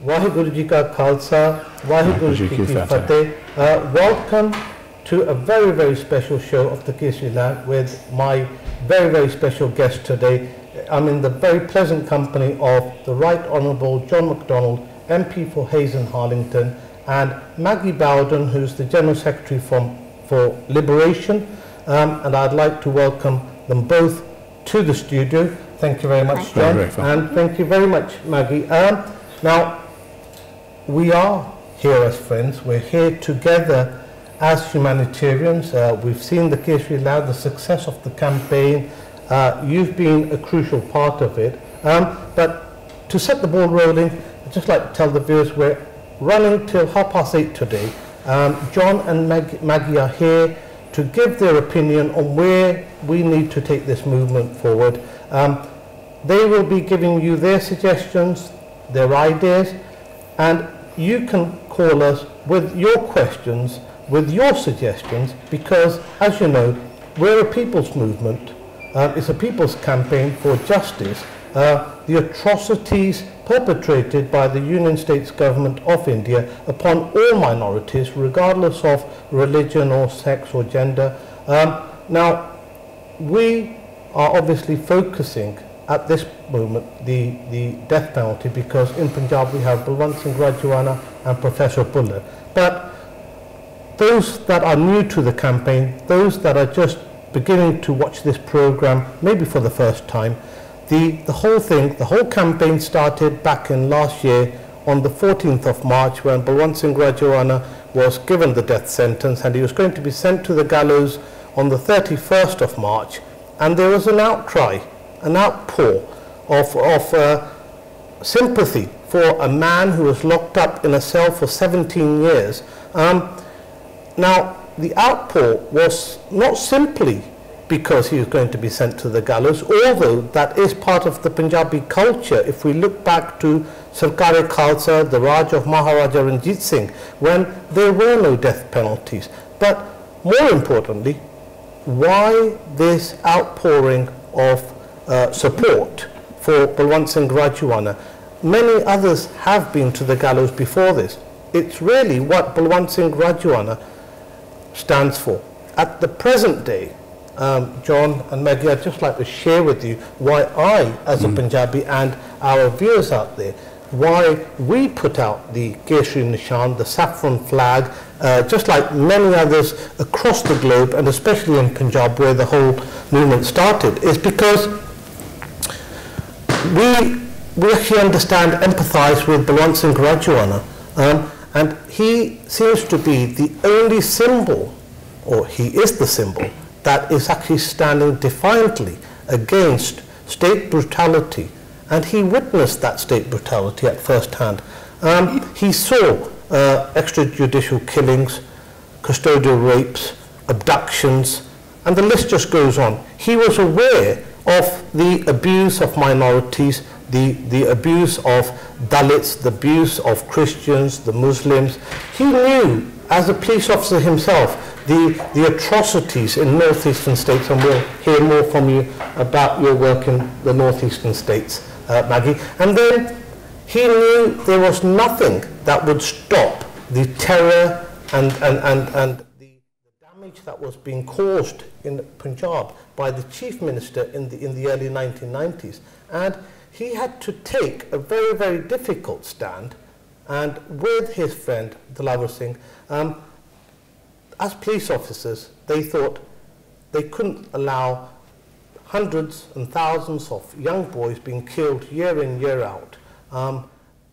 Waheguru Ji Ka Khalsa, Waheguru Ji Ki Fateh. Welcome to a very, very special show of the Kesri Lehar with my very, very special guest today. I'm in the very pleasant company of the Right Honourable John McDonnell, MP for Hayes and Harlington, and Maggie Bowden, who's the General Secretary for Liberation, and I'd like to welcome them both to the studio. Thank you very much, John, and thank you very much, Maggie. Now, we are here as friends. We're here together as humanitarians. We've seen the Kesri Lehar, the success of the campaign. You've been a crucial part of it. But to set the ball rolling, I'd just like to tell the viewers we're running till 8:30 today. John and Maggie are here to give their opinion on where we need to take this movement forward. They will be giving you their suggestions, their ideas, and you can call us with your questions, with your suggestions, because, as you know, we're a people's movement. It's a people's campaign for justice. The atrocities perpetrated by the Union States Government of India upon all minorities, regardless of religion or sex or gender. Now, we are obviously focusing at this moment the death penalty, because in Punjab we have Balwant Singh Rajwana and Professor Buller. But those that are new to the campaign, those that are just beginning to watch this program, maybe for the first time, the whole campaign started back in last year on the 14th of March, when Balwant Singh Rajwana was given the death sentence, and he was going to be sent to the gallows on the 31st of March. And there was an outcry, an outpour of sympathy for a man who was locked up in a cell for 17 years. Now, the outpour was not simply because he was going to be sent to the gallows, although that is part of the Punjabi culture. If we look back to Sarkar-e Khalsa, the Raj of Maharaja Ranjit Singh, when there were no death penalties. But more importantly, why this outpouring of support for Balwant Singh Rajwana? Many others have been to the gallows before this. It's really what Balwant Singh Rajwana stands for. At the present day, John and Maggie, I'd just like to share with you why I, as a Punjabi, and our viewers out there, why we put out the Kesri Nishan, the saffron flag, just like many others across the globe, and especially in Punjab, where the whole movement started, is because we actually understand, empathize with Balwant Singh Rajwana, and he seems to be the only symbol, or he is the symbol, that is actually standing defiantly against state brutality. And he witnessed that state brutality at first hand. He saw extrajudicial killings, custodial rapes, abductions, and the list just goes on. He was aware of the abuse of minorities, the abuse of Dalits, the abuse of Christians, the Muslims. He knew, as a police officer himself, the atrocities in northeastern states, and we'll hear more from you about your work in the northeastern states, Maggie. And then he knew there was nothing that would stop the terror and the damage that was being caused in Punjab by the chief minister in the early 1990s. And he had to take a very, very difficult stand, and with his friend Dilawar Singh, as police officers, they thought they couldn't allow hundreds and thousands of young boys being killed year in, year out.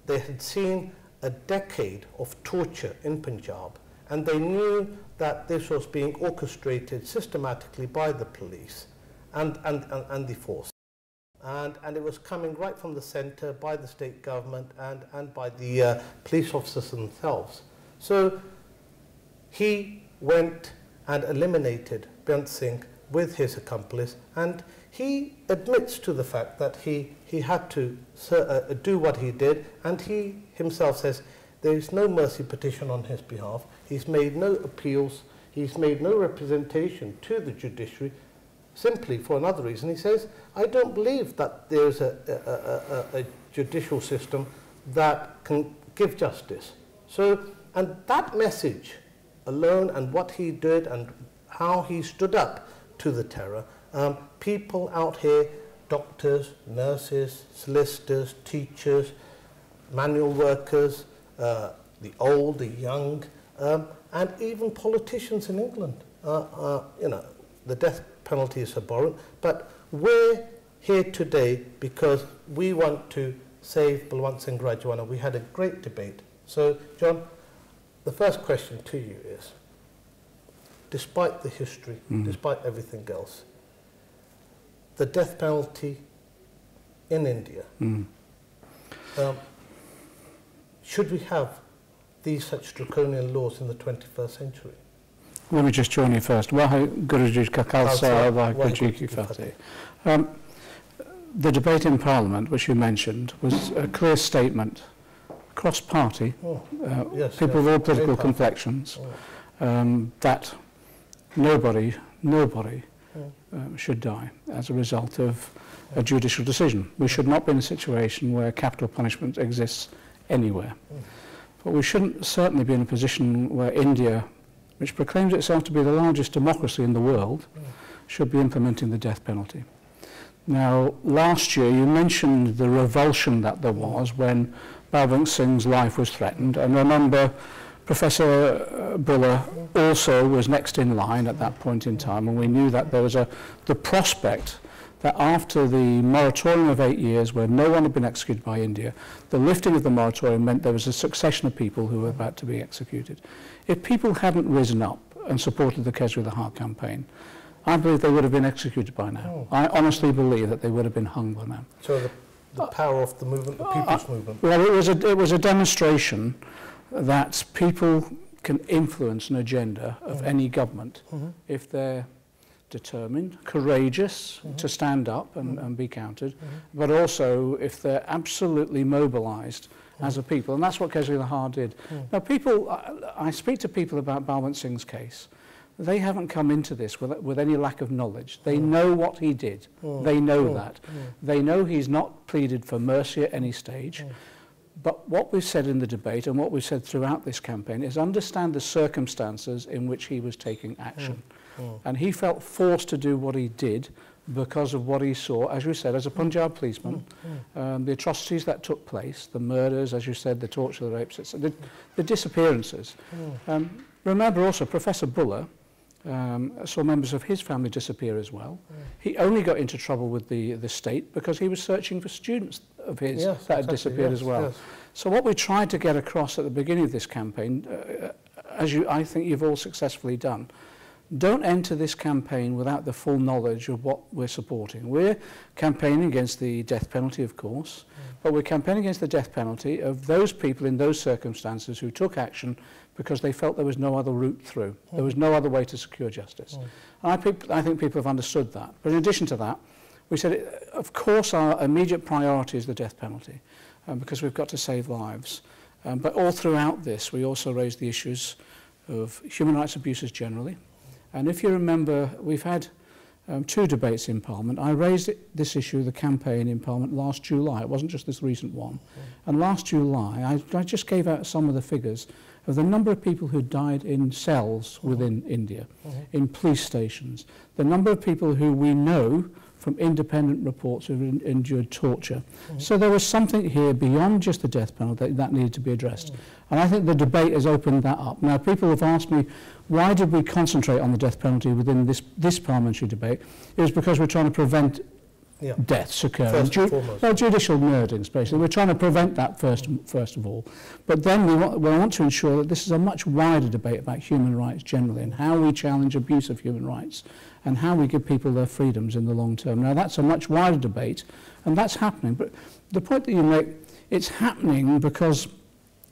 They had seen a decade of torture in Punjab, and they knew that this was being orchestrated systematically by the police and the force. And it was coming right from the centre, by the state government and by the police officers themselves. So he went and eliminated Balwant Singh with his accomplice, and he admits to the fact that he had to do what he did, and he himself says there is no mercy petition on his behalf. He's made no appeals, he's made no representation to the judiciary, simply for another reason. He says, I don't believe that there's a judicial system that can give justice. So, and that message alone and what he did and how he stood up to the terror, people out here, doctors, nurses, solicitors, teachers, manual workers, the old, the young, and even politicians in England. You know, the death penalty is abhorrent, but we're here today because we want to save Balwant Singh Rajwana. We had a great debate. So, John, the first question to you is, despite the history, despite everything else, the death penalty in India, should we have these such draconian laws in the 21st century? Let me just join you first. Waheguru Ji Ka Khalsa, Waheguru Ji Ki Fateh. The debate in Parliament, which you mentioned, was a clear statement, cross-party, people of all political complexions, that nobody should die as a result of a judicial decision. We should not be in a situation where capital punishment exists anywhere. But we shouldn't certainly be in a position where India, which proclaims itself to be the largest democracy in the world, should be implementing the death penalty. Now, last year you mentioned the revulsion that there was when Balwant Singh's life was threatened, and remember Professor Buller also was next in line at that point in time, and we knew that there was the prospect that after the moratorium of 8 years where no one had been executed by India, the lifting of the moratorium meant there was a succession of people who were about to be executed. If people hadn't risen up and supported the Kesri Lehar campaign, I believe they would have been executed by now. I honestly believe that they would have been hung by now. So the power of the movement, the people's movement. Well, it was a demonstration that people can influence an agenda of any government if they're determined, courageous to stand up and be counted, but also if they're absolutely mobilised as a people. And that's what Kesri Lehar did. Now, I speak to people about Balwant Singh's case. They haven't come into this with any lack of knowledge. They know what he did. They know that. They know he's not pleaded for mercy at any stage. But what we've said in the debate and what we've said throughout this campaign is understand the circumstances in which he was taking action. And he felt forced to do what he did because of what he saw, as you said, as a Punjab policeman, the atrocities that took place, the murders, as you said, the torture, the rapes, the disappearances. Remember also, Professor Buller saw members of his family disappear as well. He only got into trouble with the state because he was searching for students of his that had disappeared as well. So what we tried to get across at the beginning of this campaign, I think you've all successfully done, don't enter this campaign without the full knowledge of what we're supporting. We're campaigning against the death penalty, of course, but we're campaigning against the death penalty of those people in those circumstances who took action because they felt there was no other route through. There was no other way to secure justice. And I think people have understood that. But in addition to that, we said, of course, our immediate priority is the death penalty because we've got to save lives. But all throughout this, we also raised the issues of human rights abuses generally. And if you remember, we've had 2 debates in Parliament. I raised this issue of the campaign in Parliament last July. It wasn't just this recent one. And last July, I just gave out some of the figures of the number of people who died in cells within India, in police stations, the number of people who we know from independent reports who have endured torture. So there was something here beyond just the death penalty that needed to be addressed. And I think the debate has opened that up. Now, people have asked me, why did we concentrate on the death penalty within this parliamentary debate? It was because we're trying to prevent deaths occurring. Judicial murderings, basically. We're trying to prevent that first of all. But then we want to ensure that this is a much wider debate about human rights generally and how we challenge abuse of human rights and how we give people their freedoms in the long term. Now, that's a much wider debate, and that's happening. But the point that you make, it's happening because,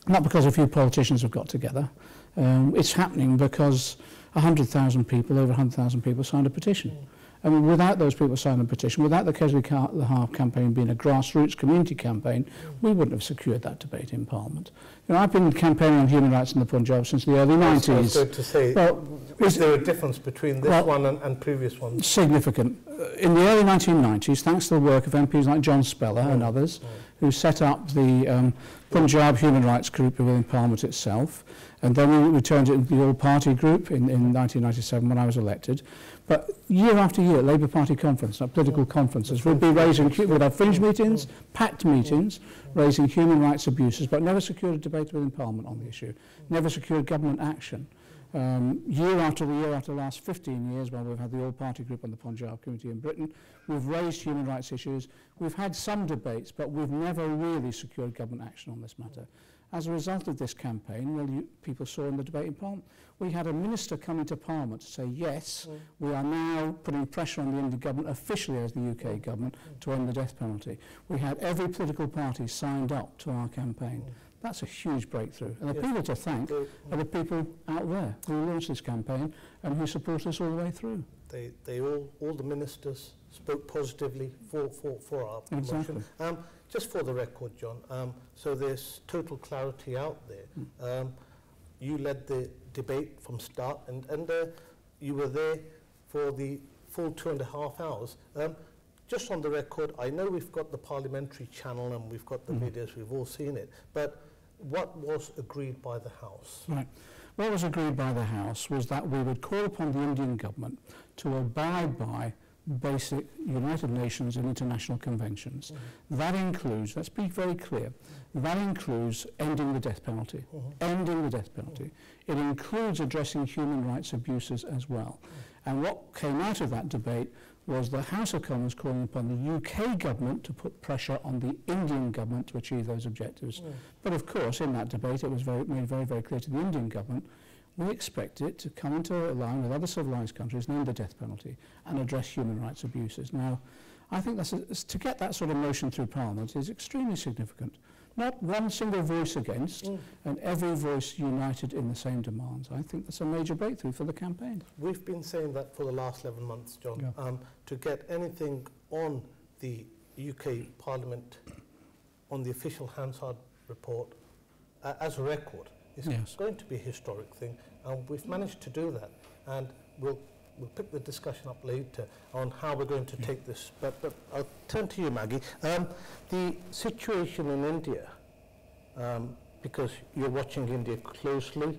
not because a few politicians have got together, it's happening because 100,000 people, over 100,000 people signed a petition. I mean, without those people signing a petition, without the Kesri Lehar campaign being a grassroots community campaign, we wouldn't have secured that debate in Parliament. You know, I've been campaigning on human rights in the Punjab since the early 90s. I was going to say, well, is there a difference between this one and previous ones? Significant. In the early 1990s, thanks to the work of MPs like John Speller and others, who set up the Punjab Human Rights Group within Parliament itself, and then we turned it into the all-party group in 1997 when I was elected. But year after year, Labour Party conference, political conferences, we'd be raising, we'd have fringe meetings, packed meetings, raising human rights abuses, but never secured a debate within Parliament on the issue, never secured government action. Year after the last 15 years, while we've had the all-party group on the Punjab Committee in Britain, we've raised human rights issues, we've had some debates, but we've never really secured government action on this matter. As a result of this campaign, well, people saw in the debate in Parliament, we had a minister come into Parliament to say, yes, we are now putting pressure on the Indian government, officially as the UK government, to end the death penalty. We had every political party signed up to our campaign. That's a huge breakthrough. And the people to thank are the people out there who launched this campaign and who support us all the way through. They all the ministers spoke positively for our promotion. Exactly. Just for the record, John, so there's total clarity out there. You led the debate from start, and you were there for the full 2.5 hours. Just on the record, I know we've got the parliamentary channel and we've got the videos, we've all seen it, but what was agreed by the House? Right. What was agreed by the House was that we would call upon the Indian government to abide by basic United Nations and international conventions. That includes, let's be very clear, that includes ending the death penalty. Ending the death penalty. It includes addressing human rights abuses as well. And what came out of that debate was the House of Commons calling upon the UK government to put pressure on the Indian government to achieve those objectives. But of course, in that debate, it was made very, very clear to the Indian government, we expect it to come into line with other civilised countries and end the death penalty and address human rights abuses. Now, I think to get that sort of motion through Parliament is extremely significant. Not one single voice against, and every voice united in the same demands. I think that's a major breakthrough for the campaign. We've been saying that for the last 11 months, John. To get anything on the UK Parliament, on the official Hansard report, as a record, is going to be a historic thing, and we've managed to do that. And we'll pick the discussion up later on how we're going to take this. But I'll turn to you, Maggie. The situation in India, because you're watching India closely,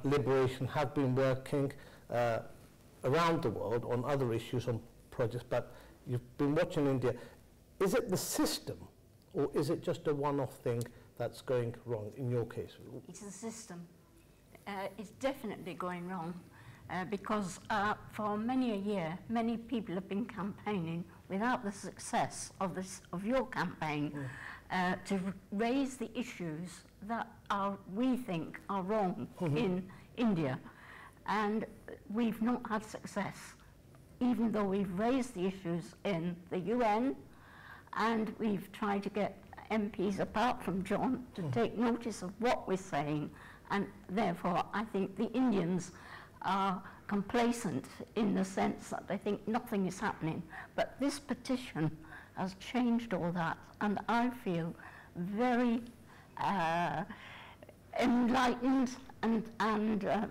Liberation have been working around the world on other issues, on projects, but you've been watching India. Is it the system, or is it just a one-off thing that's going wrong in your case? It's the system. It's definitely going wrong. Because for many a year, many people have been campaigning without the success of your campaign to raise the issues that we think are wrong in India. And we've not had success, even though we've raised the issues in the UN, and we've tried to get MPs, apart from John, to take notice of what we're saying. And therefore, I think the Indians are complacent in the sense that they think nothing is happening. But this petition has changed all that, and I feel very enlightened and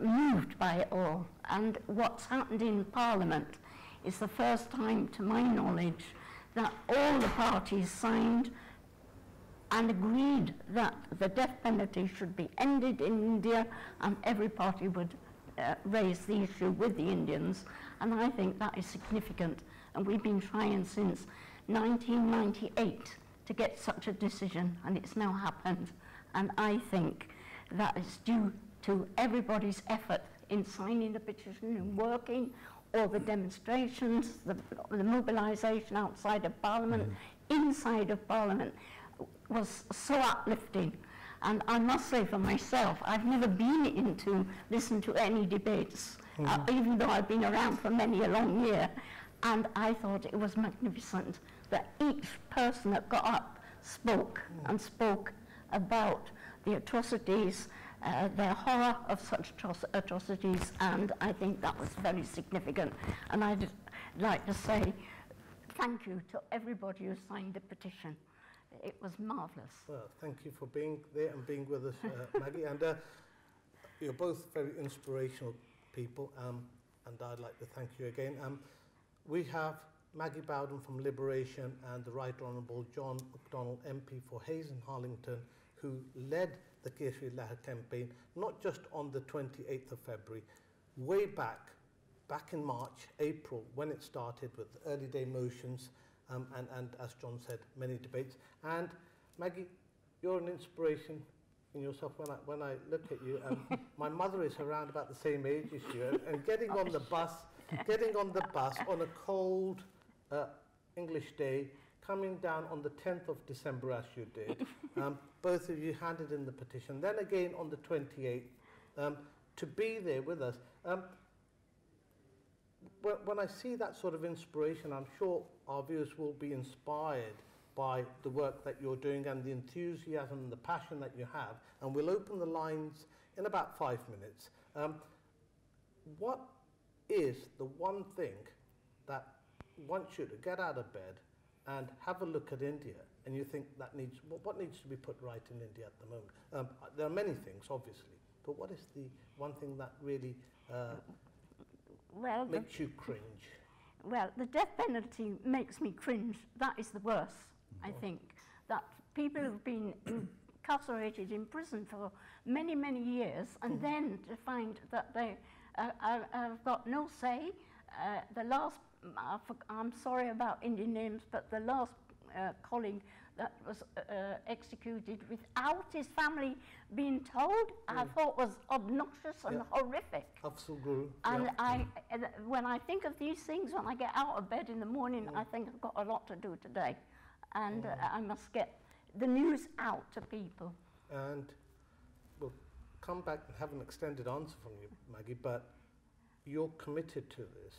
moved by it all. And what's happened in Parliament is the first time, to my knowledge, that all the parties signed and agreed that the death penalty should be ended in India, and every party would raise the issue with the Indians, and I think that is significant. And we've been trying since 1998 to get such a decision, and it's now happened. And I think that is due to everybody's effort in signing the petition and working, all the demonstrations, the mobilisation outside of Parliament, inside of Parliament, was so uplifting. And I must say for myself, I've never been in to listen to any debates, even though I've been around for many a long year. And I thought it was magnificent that each person that got up spoke and spoke about the atrocities, their horror of such atrocities, and I think that was very significant. And I'd like to say thank you to everybody who signed the petition. It was marvellous. Well, thank you for being there and being with us, Maggie. And you're both very inspirational people, and I'd like to thank you again. We have Maggie Bowden from Liberation and the Right Honourable John McDonnell MP for Hayes and Harlington, who led the Kesri Lehar campaign, not just on the 28th of February, way back in March, April, when it started with early day motions, and as John said, many debates. And Maggie, you're an inspiration in yourself when I look at you. My mother is around about the same age as you, and getting on the bus on a cold English day, coming down on the 10th of December as you did. Both of you handed in the petition. Then again on the 28th, to be there with us. When I see that sort of inspiration, I'm sure our viewers will be inspired by the work that you're doing and the enthusiasm and the passion that you have. And we'll open the lines in about 5 minutes. What is the one thing that wants you to get out of bed and have a look at India, and you think that what needs to be put right in India at the moment? There are many things, obviously, but what is the one thing that really makes you cringe? Well, the death penalty makes me cringe. That is the worst, I think. That people who've been incarcerated in prison for many, many years, and then to find that they have got no say. The last, I'm sorry about Indian names, but the last colleague that was executed without his family being told, I thought was obnoxious and horrific. And when I think of these things, when I get out of bed in the morning, I think I've got a lot to do today. And I must get the news out to people. And we'll come back and have an extended answer from you, Maggie, but you're committed to this.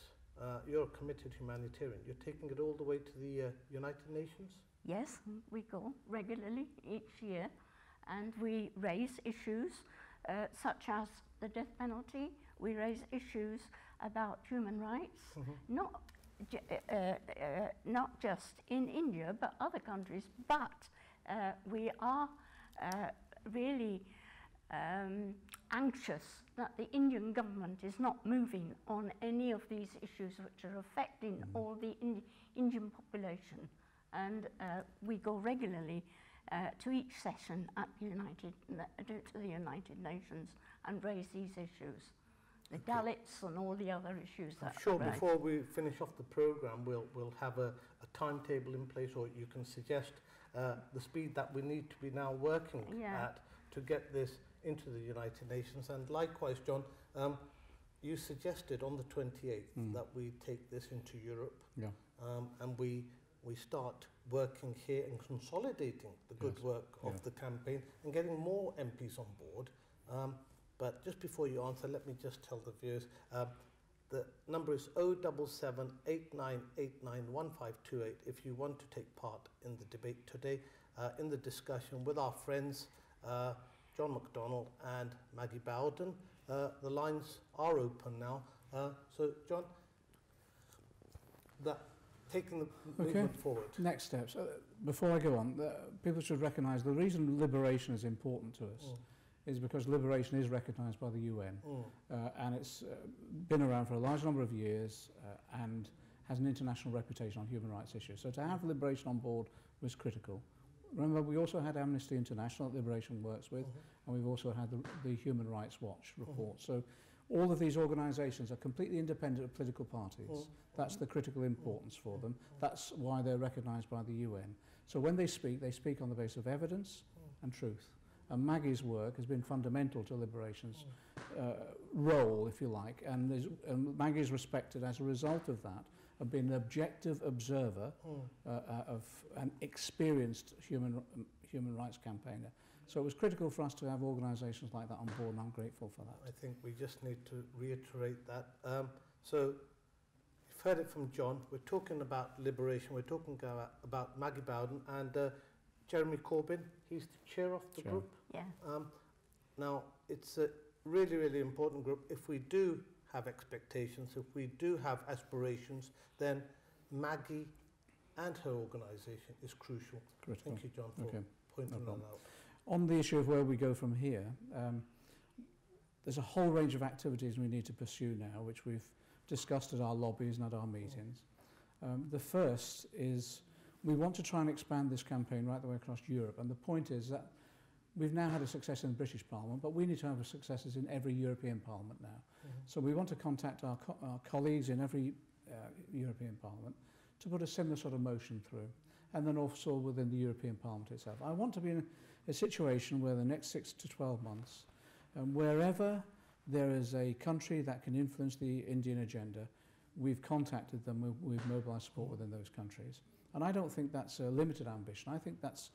You're a committed humanitarian. You're taking it all the way to the United Nations? Yes, we go regularly each year, and we raise issues such as the death penalty. We raise issues about human rights, not just in India, but other countries. But we are really anxious that the Indian government is not moving on any of these issues which are affecting all the Indian population. And we go regularly to each session at the United Nations and raise these issues. The Dalits and all the other issues that I'm sure before we finish off the programme, we'll have a timetable in place, or you can suggest the speed that we need to be now working at to get this into the United Nations. And likewise, John, you suggested on the 28th that we take this into Europe, and we start working here and consolidating the good work of the campaign and getting more MPs on board. But just before you answer, let me just tell the viewers, the number is 077 8989 1528 if you want to take part in the debate today, in the discussion with our friends John McDonnell and Maggie Bowden. The lines are open now. So, John, taking the movement forward. Next steps. Before I go on, people should recognise the reason liberation is important to us is because liberation is recognised by the UN, and it's been around for a large number of years and has an international reputation on human rights issues. So to have liberation on board was critical. Remember, we also had Amnesty International that Liberation works with, and we've also had the Human Rights Watch report. So all of these organisations are completely independent of political parties. That's the critical importance for them. That's why they're recognised by the UN. So when they speak on the basis of evidence and truth. And Maggie's work has been fundamental to Liberation's role, if you like, and Maggie is respected as a result of that, of being an objective observer of an experienced human rights campaigner. So it was critical for us to have organisations like that on board, and I'm grateful for that. I think we just need to reiterate that. So you've heard it from John. We're talking about liberation. We're talking about Maggie Bowden and Jeremy Corbyn. He's the chair of the group. Yeah. Now, it's a really, really important group. If we do have expectations, if we do have aspirations, then Maggie and her organisation is crucial. Critical. Thank you, John, for pointing that out. On the issue of where we go from here, there's a whole range of activities we need to pursue now, which we've discussed at our lobbies and at our meetings. The first is we want to try and expand this campaign right the way across Europe, and the point is that we've now had a success in the British Parliament, but we need to have successes in every European Parliament now. So we want to contact our colleagues in every European Parliament to put a similar sort of motion through, and then also within the European Parliament itself. I want to be in a situation where the next 6 to 12 months, wherever there is a country that can influence the Indian agenda, we've contacted them, we've mobilised support within those countries. And I don't think that's a limited ambition. I think that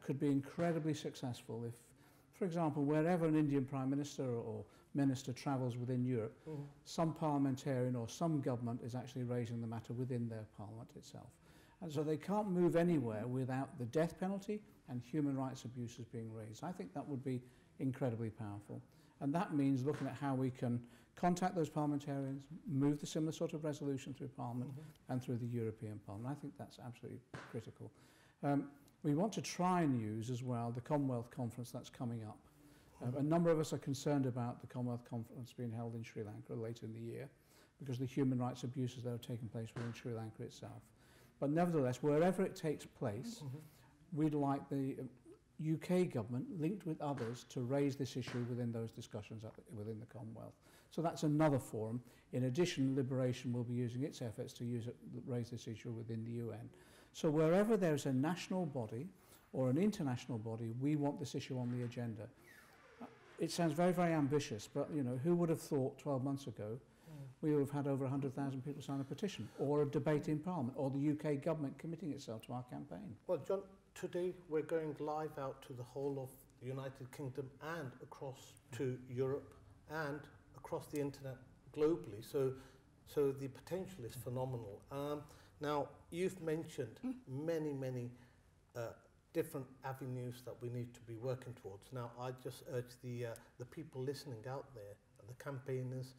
could be incredibly successful if, for example, wherever an Indian Prime Minister or Minister travels within Europe, some parliamentarian or some government is actually raising the matter within their parliament itself. And so they can't move anywhere without the death penalty and human rights abuses being raised. I think that would be incredibly powerful. And that means looking at how we can contact those parliamentarians, move the similar sort of resolution through Parliament and through the European Parliament. I think that's absolutely critical. We want to try and use as well the Commonwealth Conference that's coming up. A number of us are concerned about the Commonwealth Conference being held in Sri Lanka later in the year because of the human rights abuses that have taken place within Sri Lanka itself. But nevertheless, wherever it takes place, we'd like the UK government, linked with others, to raise this issue within those discussions within the Commonwealth. So that's another forum. In addition, Liberation will be using its efforts to raise this issue within the UN. So wherever there's a national body or an international body, we want this issue on the agenda. It sounds very, very ambitious, but you know, who would have thought 12 months ago we would have had over 100,000 people sign a petition, or a debate in Parliament, or the UK government committing itself to our campaign? Well, John, today we're going live out to the whole of the United Kingdom and across to Europe and across the internet globally. So the potential is phenomenal. Now, you've mentioned many different avenues that we need to be working towards. Now, I just urge the people listening out there, the campaigners.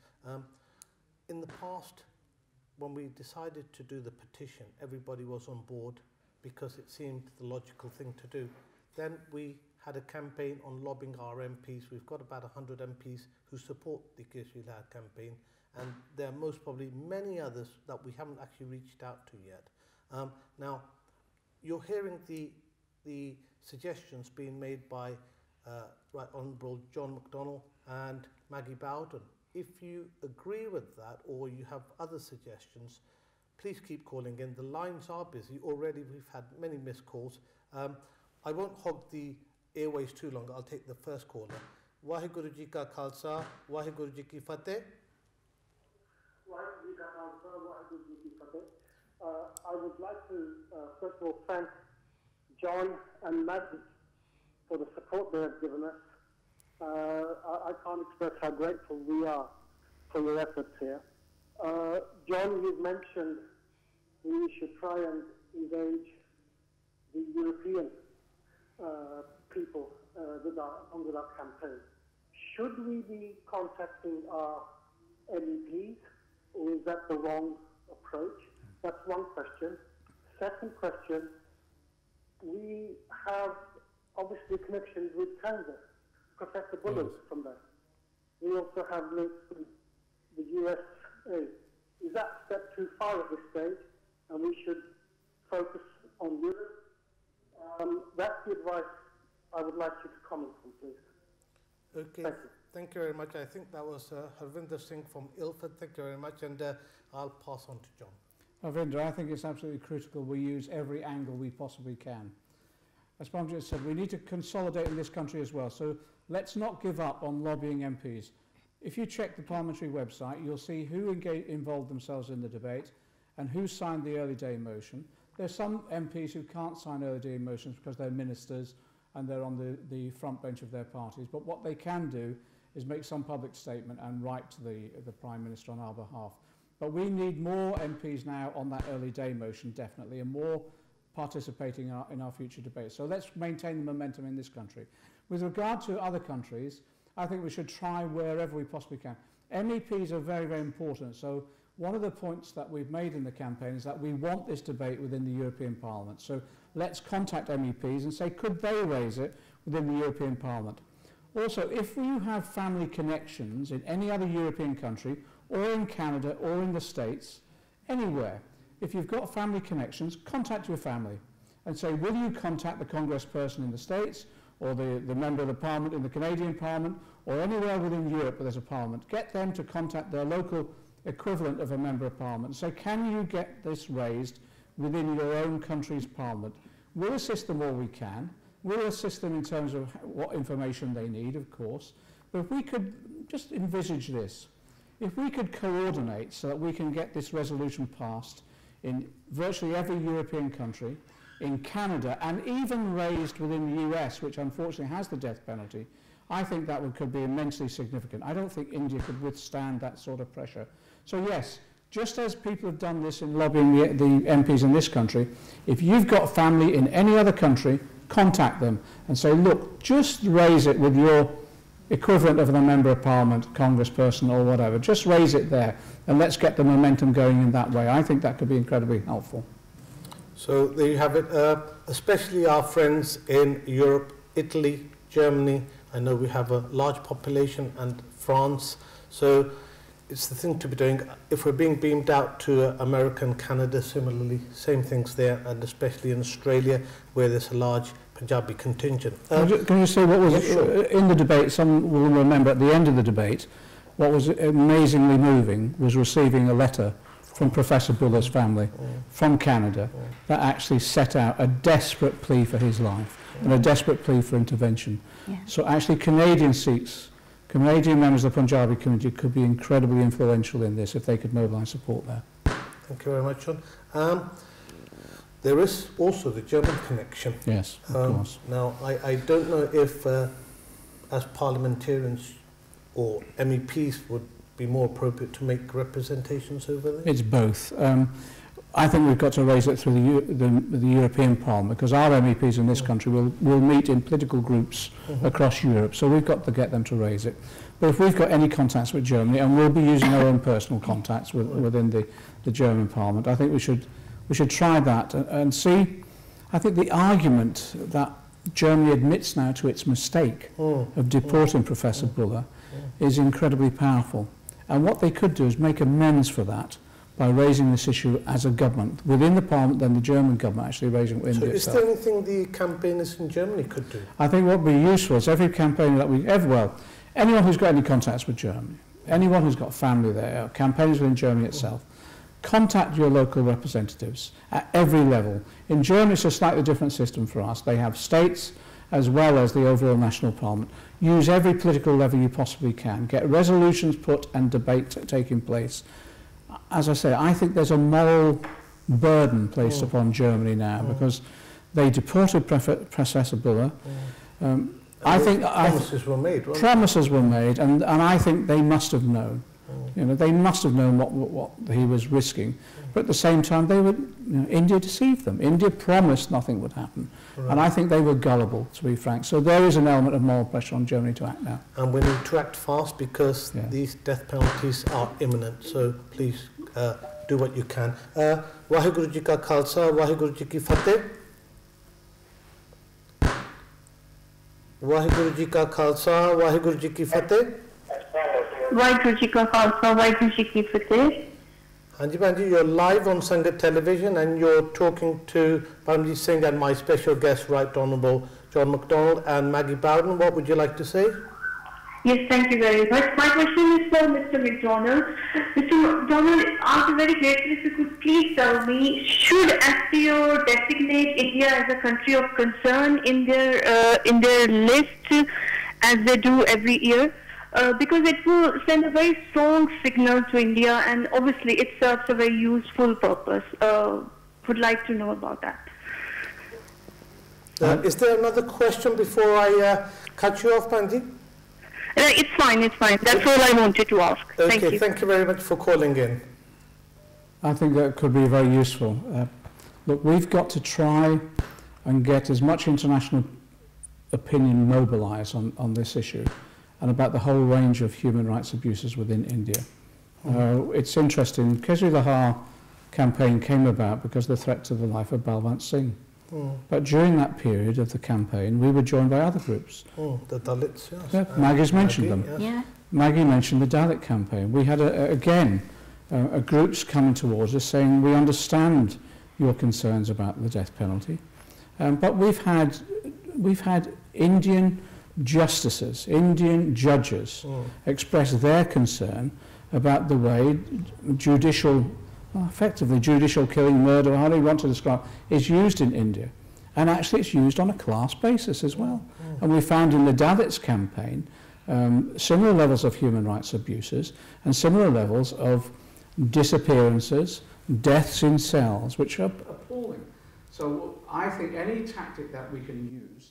In the past, when we decided to do the petition, everybody was on board because it seemed the logical thing to do. Then we had a campaign on lobbying our MPs. We've got about 100 MPs who support the Kesri Lehar campaign, and there are most probably many others that we haven't actually reached out to yet. Now, you're hearing the suggestions being made by Right Honourable John McDonnell and Maggie Bowden. If you agree with that or you have other suggestions, please keep calling in. The lines are busy. Already we've had many missed calls. I won't hog the airways too long. I'll take the first caller. Waheguru Ji Ka Khalsa, Waheguru Ji Ki Fateh. Waheguru Ji Ka Khalsa, Waheguru Ji Ki Fateh. I would like to first of all thank John and Maggie for the support they have given us. I can't express how grateful we are for your efforts here. John, you've mentioned we should try and engage the European people with our campaign. Should we be contacting our MEPs, or is that the wrong approach? That's one question. Second question, we have obviously connections with Canada. Professor Bullock from there. We also have links with the USA. Is that a step too far at this stage, and we should focus on Europe? That's the advice I would like you to comment on, please. Okay, thank you very much. I think that was Harvinder Singh from Ilford. Thank you very much, and I'll pass on to John. Harvinder, I think it's absolutely critical we use every angle we possibly can. As Parmjit said, we need to consolidate in this country as well, so let's not give up on lobbying MPs. If you check the parliamentary website, you'll see who involved themselves in the debate and who signed the early day motion. There's some MPs who can't sign early day motions because they're ministers and they're on the front bench of their parties, but what they can do is make some public statement and write to the Prime Minister on our behalf. But we need more MPs now on that early day motion, definitely, and more participating in our future debates. So let's maintain the momentum in this country. With regard to other countries, I think we should try wherever we possibly can. MEPs are very, very important. So one of the points that we've made in the campaign is that we want this debate within the European Parliament. So let's contact MEPs and say, could they raise it within the European Parliament? Also, if you have family connections in any other European country, or in Canada, or in the States, anywhere, if you've got family connections, contact your family and say, will you contact the congressperson in the States or the member of the Parliament in the Canadian Parliament or anywhere within Europe where there's a Parliament? Get them to contact their local equivalent of a member of Parliament. So can you get this raised within your own country's Parliament? We'll assist them all we can. We'll assist them in terms of what information they need, of course. But if we could just envisage this, if we could coordinate so that we can get this resolution passed in virtually every European country, in Canada, and even raised within the US, which unfortunately has the death penalty, I think that could be immensely significant. I don't think India could withstand that sort of pressure. So yes, just as people have done this in lobbying the MPs in this country, if you've got family in any other country, contact them and say, look, just raise it with your equivalent of a member of Parliament, congressperson or whatever. Just raise it there and let's get the momentum going in that way. I think that could be incredibly helpful. So there you have it, especially our friends in Europe, Italy, Germany. I know we have a large population, and France. So it's the thing to be doing. If we're being beamed out to America and Canada, similarly, same things there, and especially in Australia, where there's a large Punjabi contingent. Can you say what was in the debate? Some will remember at the end of the debate, what was amazingly moving was receiving a letter from Professor Buller's family from Canada that actually set out a desperate plea for his life and a desperate plea for intervention. Yeah. So actually Canadian Sikhs, Canadian members of the Punjabi community could be incredibly influential in this if they could mobilise support there. Thank you very much, John. There is also the German connection. Yes, of course. Now, I don't know if as parliamentarians or MEPs would be more appropriate to make representations over there? It's both. I think we've got to raise it through the European Parliament, because our MEPs in this country will meet in political groups across Europe, so we've got to get them to raise it. But if we've got any contacts with Germany, and we'll be using our own personal contacts within the German Parliament, I think we should try that and see. I think the argument that Germany admits now to its mistake of deporting Professor Buller is incredibly powerful. And what they could do is make amends for that by raising this issue as a government within the Parliament, then the German government actually raising it with India itself. So is there anything the campaigners in Germany could do? I think what would be useful is every campaigner that we ever, well, anyone who's got any contacts with Germany, anyone who's got family there, campaigners within Germany itself, contact your local representatives at every level. In Germany, it's a slightly different system for us. They have states as well as the overall national parliament. Use every political lever you possibly can. Get resolutions put and debate taking place. As I say, I think there's a moral burden placed upon Germany now because they deported Professor Buller. I think promises were made, weren't promises were made, and I think they must have known. You know, they must have known what he was risking. But at the same time, they were, India deceived them. India promised nothing would happen. Right. And I think they were gullible, to be frank. So there is an element of moral pressure on Germany to act now. And we need to act fast because these death penalties are imminent. So please do what you can. Waheguru Ji Ka Khalsa, Waheguru Ji Ki Fateh. Waheguru Ji Ka Khalsa, Waheguru Ji Ki Fateh. Waheguru Ji Ka Khalsa, Waheguru Ji Ki Fateh. Hanji, you're live on Sangat television and you're talking to Parmjit Singh and my special guest, Right Honourable John McDonnell and Maggie Bowden. What would you like to say? Yes, thank you very much. My question is for Mr. McDonnell. Mr. McDonnell, I'd be very grateful if you could please tell me, should SPO designate India as a country of concern in their list as they do every year? Because it will send a very strong signal to India, and obviously it serves a very useful purpose. Would like to know about that. Is there another question before I cut you off, Panji? It's fine, it's fine. That's all I wanted to ask. Okay, thank you very much for calling in. I think that could be very useful. Look, we've got to try and get as much international opinion mobilised on this issue and about the whole range of human rights abuses within India. It's interesting, Kesri Lehar campaign came about because of the threat to the life of Balwant Singh. But during that period of the campaign, we were joined by other groups. The Dalits, yes. Yeah, Maggie's mentioned them. Yeah. Maggie mentioned the Dalit campaign. We had, again, groups coming towards us saying, we understand your concerns about the death penalty, but we've had Indian justices, Indian judges express their concern about the way effectively judicial killing, murder, however you want to describe, is used in India. And actually it's used on a class basis as well. And we found in the Dalits campaign similar levels of human rights abuses and similar levels of disappearances, deaths in cells, which are appalling. So I think any tactic that we can use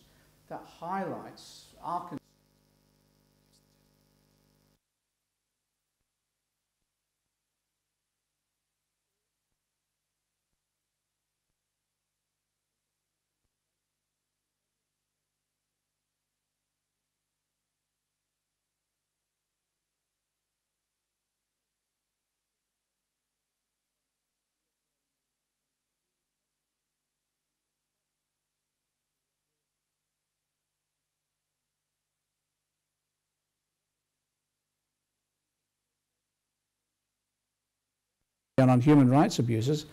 that highlights our concern. And on human rights abuses,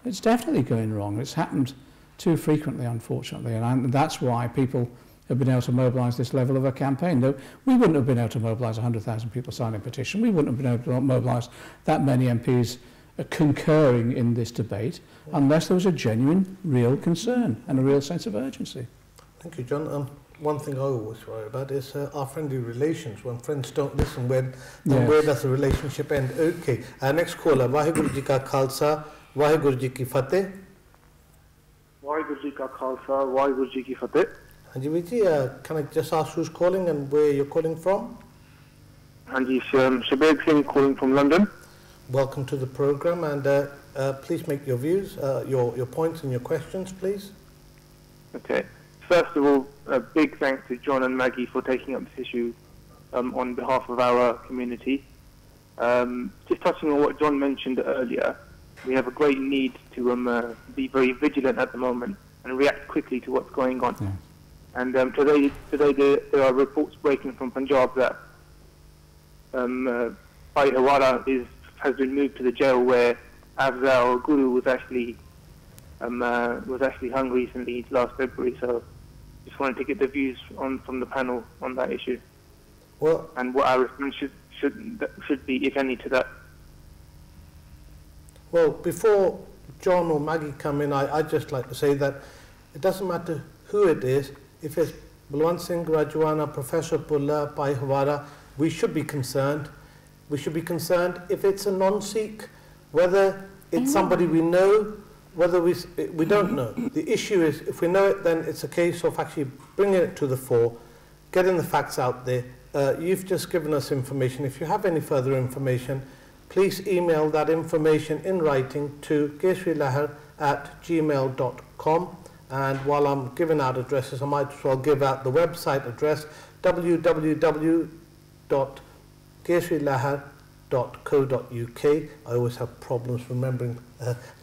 it's definitely going wrong. It's happened too frequently, unfortunately, and that's why people have been able to mobilise this level of a campaign. Though we wouldn't have been able to mobilise 100,000 people signing a petition. We wouldn't have been able to mobilise that many MPs concurring in this debate unless there was a genuine, real concern and a real sense of urgency. Thank you, John. One thing I always worry about is our friendly relations. When friends don't listen, where does the relationship end? Okay. Next caller, Vaheguru Ji Ka Khalsa, Vaheguru Ji Ki Fateh. Vaheguru Ji Ka Khalsa, Vaheguru Ji Ki Fateh. Hanji Ji, can I just ask who's calling and where you're calling from? Hanji, Shabir Singh calling from London. Welcome to the program, and please make your views, your points and your questions, please. Okay. First of all, a big thanks to John and Maggie for taking up this issue on behalf of our community. Just touching on what John mentioned earlier, we have a great need to be very vigilant at the moment and react quickly to what's going on. Yeah. And today there are reports breaking from Punjab that Bhai Hawara has been moved to the jail where Afzal Guru was actually hung recently last February. So just wanted to get the views from the panel on that issue. Well, and what our response should be, if any, to that. Well, before John or Maggie come in, I'd just like to say that it doesn't matter who it is. If it's Balwant Singh Rajwana, Professor Pullar, Bhai Hawara, we should be concerned. We should be concerned if it's a non-Sikh, whether it's somebody we know, whether we don't know. The issue is, if we know it, then it's a case of actually bringing it to the fore, getting the facts out there. You've just given us information. If you have any further information, please email that information in writing to kesrilehar@gmail.com. And while I'm giving out addresses, I might as well give out the website address, www.kesrilehar.co.uk. I always have problems remembering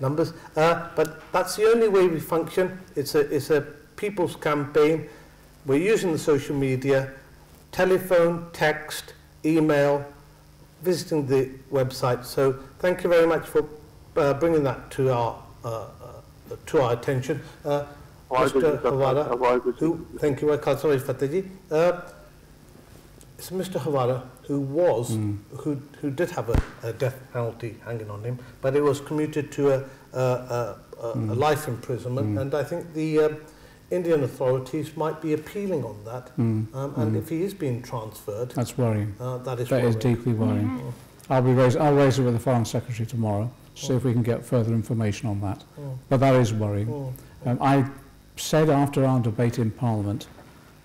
numbers, but that's the only way we function. It's a people's campaign. We're using the social media, telephone, text, email, visiting the website. So thank you very much for bringing that to our attention. Mr. Hawara, thank you. It's Mr. Hawara who did have a death penalty hanging on him, but it was commuted to a life imprisonment, and I think the Indian authorities might be appealing on that. And if he is being transferred, that's worrying. That is deeply worrying. I'll raise it with the Foreign Secretary tomorrow to see if we can get further information on that. But that is worrying. I said after our debate in Parliament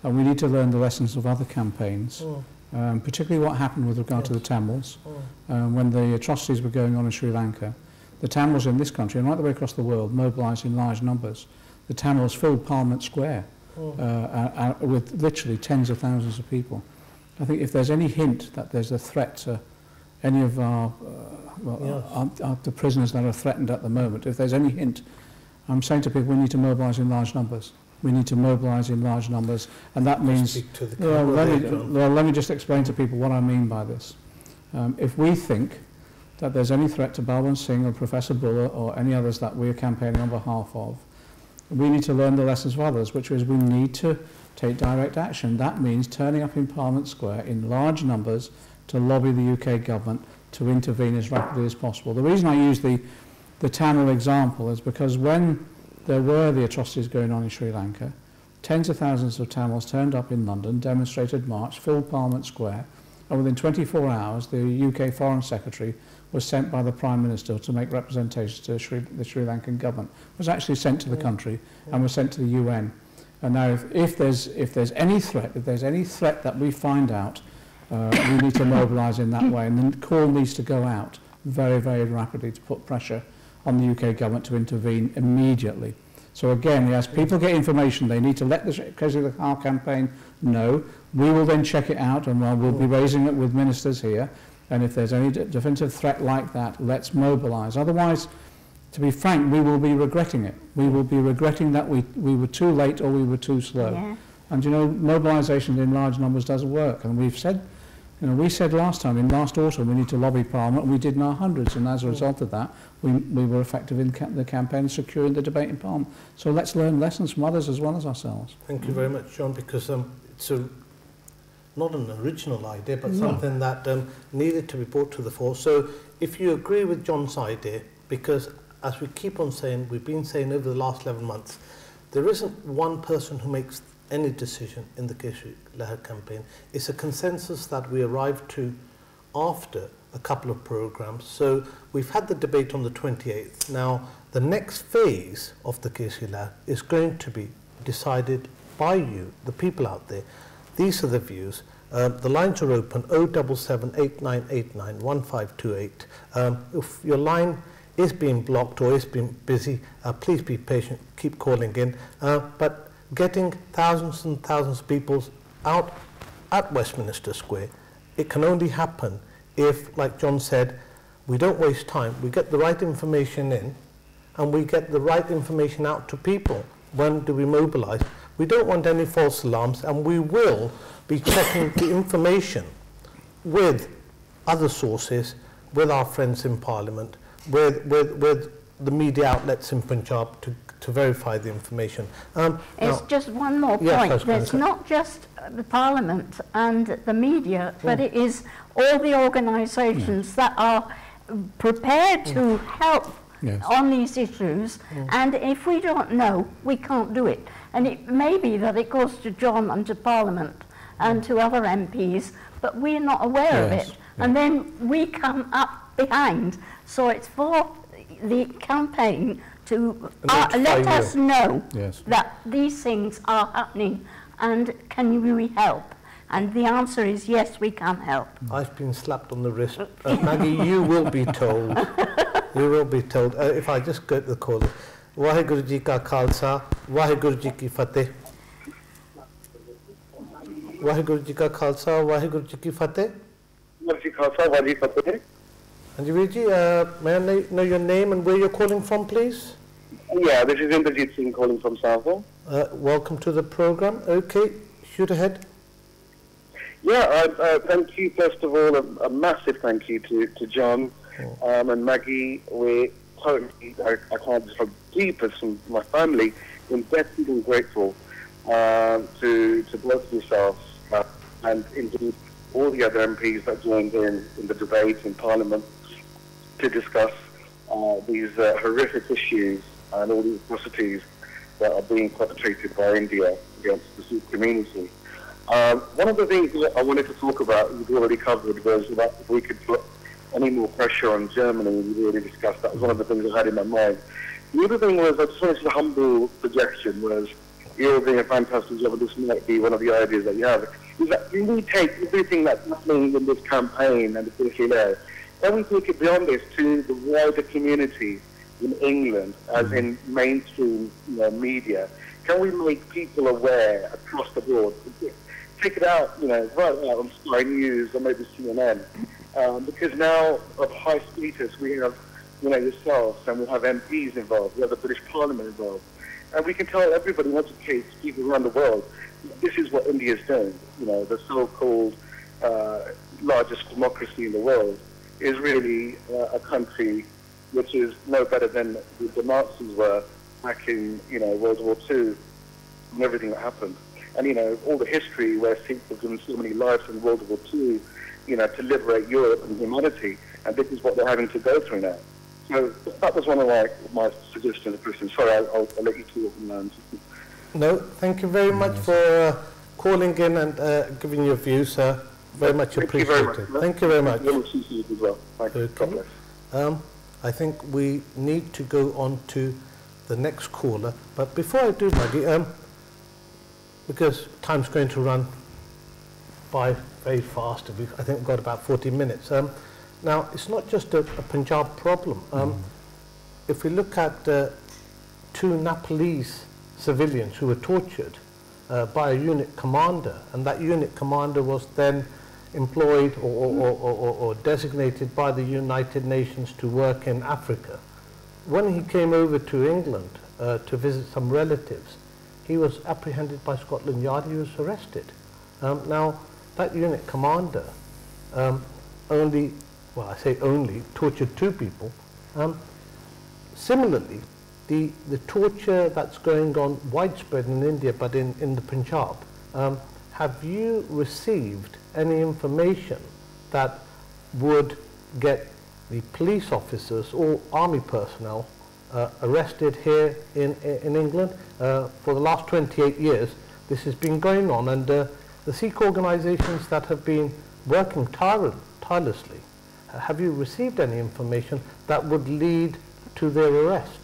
that we need to learn the lessons of other campaigns, particularly what happened with regard to the Tamils when the atrocities were going on in Sri Lanka. The Tamils in this country and right the way across the world mobilised in large numbers. The Tamils filled Parliament Square with literally tens of thousands of people. I think if there's any hint that there's a threat to any of the prisoners that are threatened at the moment, if there's any hint, I'm saying to people we need to mobilise in large numbers. We need to mobilise in large numbers, and that means... let me just explain to people what I mean by this. If we think that there's any threat to Balwant Singh or Professor Buller or any others that we're campaigning on behalf of, we need to learn the lessons of others, which is we need to take direct action. That means turning up in Parliament Square in large numbers to lobby the UK government to intervene as rapidly as possible. The reason I use the Tamil example is because when there were the atrocities going on in Sri Lanka, tens of thousands of Tamils turned up in London, demonstrated, marched, filled Parliament Square, and within 24 hours the UK Foreign Secretary was sent by the Prime Minister to make representations to the Sri Lankan government, was actually sent to the country and was sent to the UN. And now if there's any threat, that we find out, we need to mobilise in that way, and the call needs to go out very, very rapidly to put pressure on the UK government to intervene immediately. So again, as people get information, they need to let the Kesri Lehar campaign know. We will then check it out, and we'll be raising it with ministers here. And if there's any definitive threat like that, let's mobilise. Otherwise, to be frank, we will be regretting it. We will be regretting that we were too late or we were too slow. Yeah. And you know, mobilisation in large numbers does work. And we've said, you know, we said last autumn, we need to lobby Parliament. We did in our hundreds, and as a result of that, we were effective in the campaign, securing the debate in Parliament. So let's learn lessons from others as well as ourselves. Thank you very much, John, because it's not an original idea, but something that needed to be brought to the fore. So if you agree with John's idea, because as we keep on saying, we've been saying over the last 11 months, there isn't one person who makes any decision in the Kesri Lehar campaign. It's a consensus that we arrived to after a couple of programs. So we've had the debate on the 28th. Now, the next phase of the Kesri Lehar is going to be decided by you, the people out there. These are the views. The lines are open, 077-8989-1528. If your line is being blocked or is being busy, please be patient, keep calling in. But getting thousands and thousands of people out at Westminster Square, it can only happen if, like John said, we don't waste time, we get the right information in, and we get the right information out to people. When do we mobilise? We don't want any false alarms, and we will be checking the information with other sources, with our friends in Parliament, with the media outlets in Punjab to verify the information. It's just one more point. It's not just the Parliament and the media, but it is all the organisations that are prepared to help on these issues, and if we don't know, we can't do it. And it may be that it goes to John and to Parliament and to other MPs, but we're not aware of it. And then we come up behind. So it's for the campaign to let us know that these things are happening, and can we help? And the answer is yes, we can help. I've been slapped on the wrist. Maggie, you will be told. You will be told. If I just go to the call. Waheguru Ji Ka Khalsa, Waheguru Ji Ki Fateh. Waheguru Ji Ka Khalsa, Waheguru Ji Ki Fateh. Waheguru Ji Ka Khalsa, Waheguru Ji Ki Fateh. Anjivir Ji, may I know your name and where you're calling from, please? Yeah, this is Indrajit Singh calling from Sohal. Welcome to the program. Okay, shoot ahead. Yeah, thank you. First of all, a massive thank you to John and Maggie. We're totally, I can't just from deepest from my family, indebted and grateful to both of yourselves and indeed all the other MPs that joined in the debate in Parliament to discuss these horrific issues and all the atrocities that are being perpetrated by India against the Sikh community. One of the things that I wanted to talk about, we've already covered, was that if we could put any more pressure on Germany, we've already discussed. That was one of the things I had in my mind. The other thing was, I just wanted to humble projection, was you're doing a fantastic job, and this might be one of the ideas that you have, is that when we take everything that's happening in this campaign and the Kesri Lehar, can we take it beyond this to the wider community in England, as in mainstream media? Can we make people aware across the board? Take it out, right out on Sky News or maybe CNN, because now of high status we have, yourselves, and we have MPs involved, we have the British Parliament involved, and we can tell everybody, educate people around the world, this is what India is doing. The so-called largest democracy in the world is really a country which is no better than the Nazis were back in, World War II and everything that happened. And, all the history where Sikhs have given so many lives in World War II, to liberate Europe and humanity. And this is what they're having to go through now. So that was one of my suggestions to Christian. Sorry, I'll let you talk. No, thank you very much for calling in and giving your views, sir. Very much appreciated. Thank you very much. Okay. I think we need to go on to the next caller. But before I do, Maggie, because time's going to run by very fast. I think we've got about 40 minutes. Now, it's not just a Punjab problem. If we look at 2 Nepalese civilians who were tortured by a unit commander, and that unit commander was then employed or designated by the United Nations to work in Africa. When he came over to England to visit some relatives, he was apprehended by Scotland Yard. He was arrested. Now, that unit commander only tortured 2 people. Similarly, the torture that's going on widespread in India, but in the Punjab, have you received any information that would get the police officers or army personnel arrested here in England? For the last 28 years, this has been going on, and the Sikh organizations that have been working tirelessly, have you received any information that would lead to their arrest?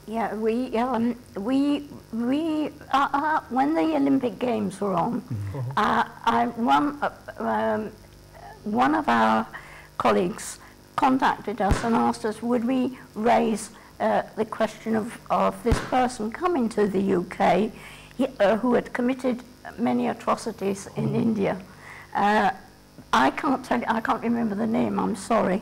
Yeah, when the Olympic Games were on, one of our colleagues contacted us and asked us, would we raise the question of this person coming to the UK who had committed many atrocities in India. I can't remember the name, I'm sorry.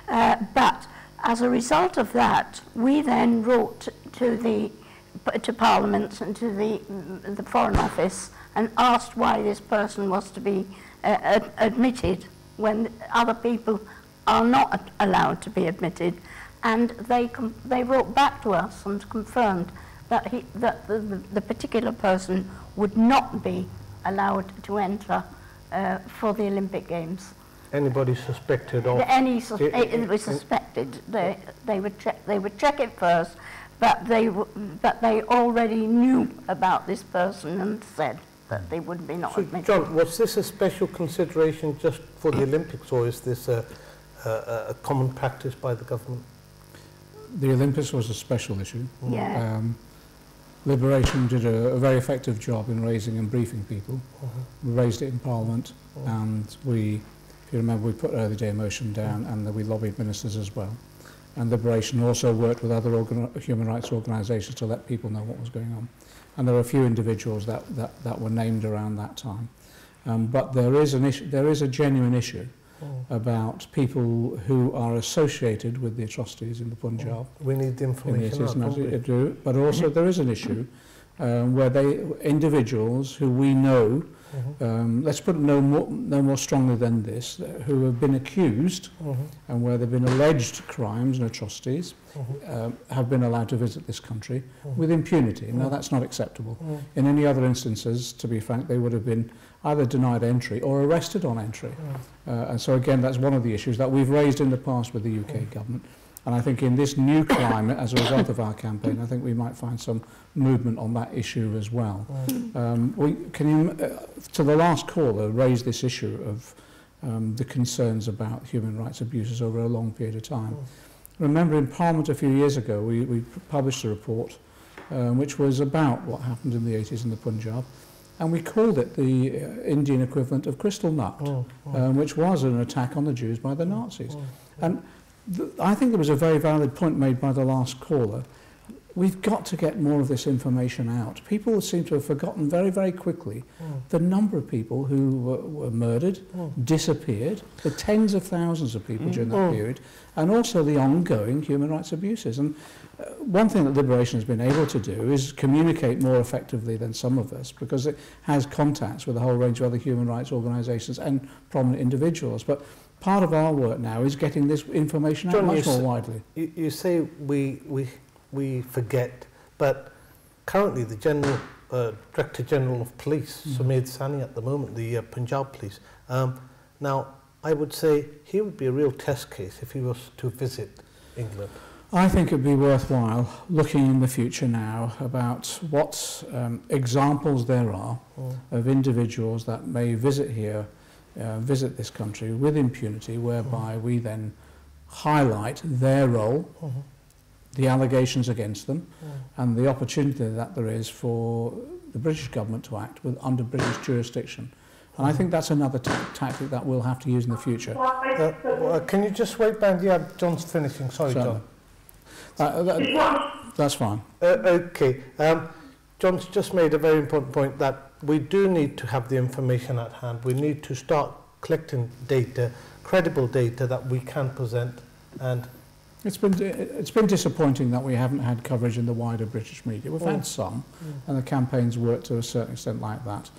But as a result of that, we then wrote to Parliament and to the Foreign Office and asked why this person was to be admitted when other people are not allowed to be admitted. And they wrote back to us and confirmed that the particular person would not be allowed to enter for the Olympic Games. Anybody suspected of? It was suspected. They would check it first, but they already knew about this person and said that they would be not admitted. John, was this a special consideration just for the Olympics, or is this a common practice by the government? The Olympics was a special issue. Yeah. Liberation did a very effective job in raising and briefing people. We raised it in Parliament, and we, if you remember, we put early day motion down, and we lobbied ministers as well. And Liberation also worked with other human rights organisations to let people know what was going on. And there are a few individuals that were named around that time. But there is an issue, there is a genuine issue about people who are associated with the atrocities in the Punjab. We need the information. But also there is an issue where individuals who we know, let's put it no more strongly than this, who have been accused and where there have been alleged crimes and atrocities, have been allowed to visit this country with impunity. Now that's not acceptable. In any other instances, to be frank, they would have been either denied entry or arrested on entry. And so again, that's one of the issues that we've raised in the past with the UK government. And I think in this new climate, as a result of our campaign, I think we might find some movement on that issue as well. Can you, to the last caller, raise this issue of the concerns about human rights abuses over a long period of time? Remember, in Parliament a few years ago, we published a report which was about what happened in the 80s in the Punjab. And we called it the Indian equivalent of Crystal Nut, which was an attack on the Jews by the Nazis. And I think there was a very valid point made by the last caller. We've got to get more of this information out. People seem to have forgotten very, very quickly the number of people who were murdered, disappeared, the tens of thousands of people during that period, and also the ongoing human rights abuses. And one thing that Liberation has been able to do is communicate more effectively than some of us, because it has contacts with a whole range of other human rights organisations and prominent individuals. But part of our work now is getting this information out much more widely. You say we forget, but currently the Director General of Police, Sumedh Sani at the moment, the Punjab Police, now I would say he would be a real test case if he was to visit England. I think it would be worthwhile looking in the future now about what examples there are of individuals that may visit here, visit this country with impunity, whereby we then highlight their role, the allegations against them, and the opportunity that there is for the British government to act under British jurisdiction. And I think that's another tactic that we'll have to use in the future. Can you just wait, Ben? Yeah, John's finishing. Sorry, John. That's fine. Okay. John's just made a very important point that we do need to have the information at hand. We need to start collecting data, credible data that we can present. And it's been disappointing that we haven't had coverage in the wider British media. We've had some, and the campaign's worked to a certain extent like that.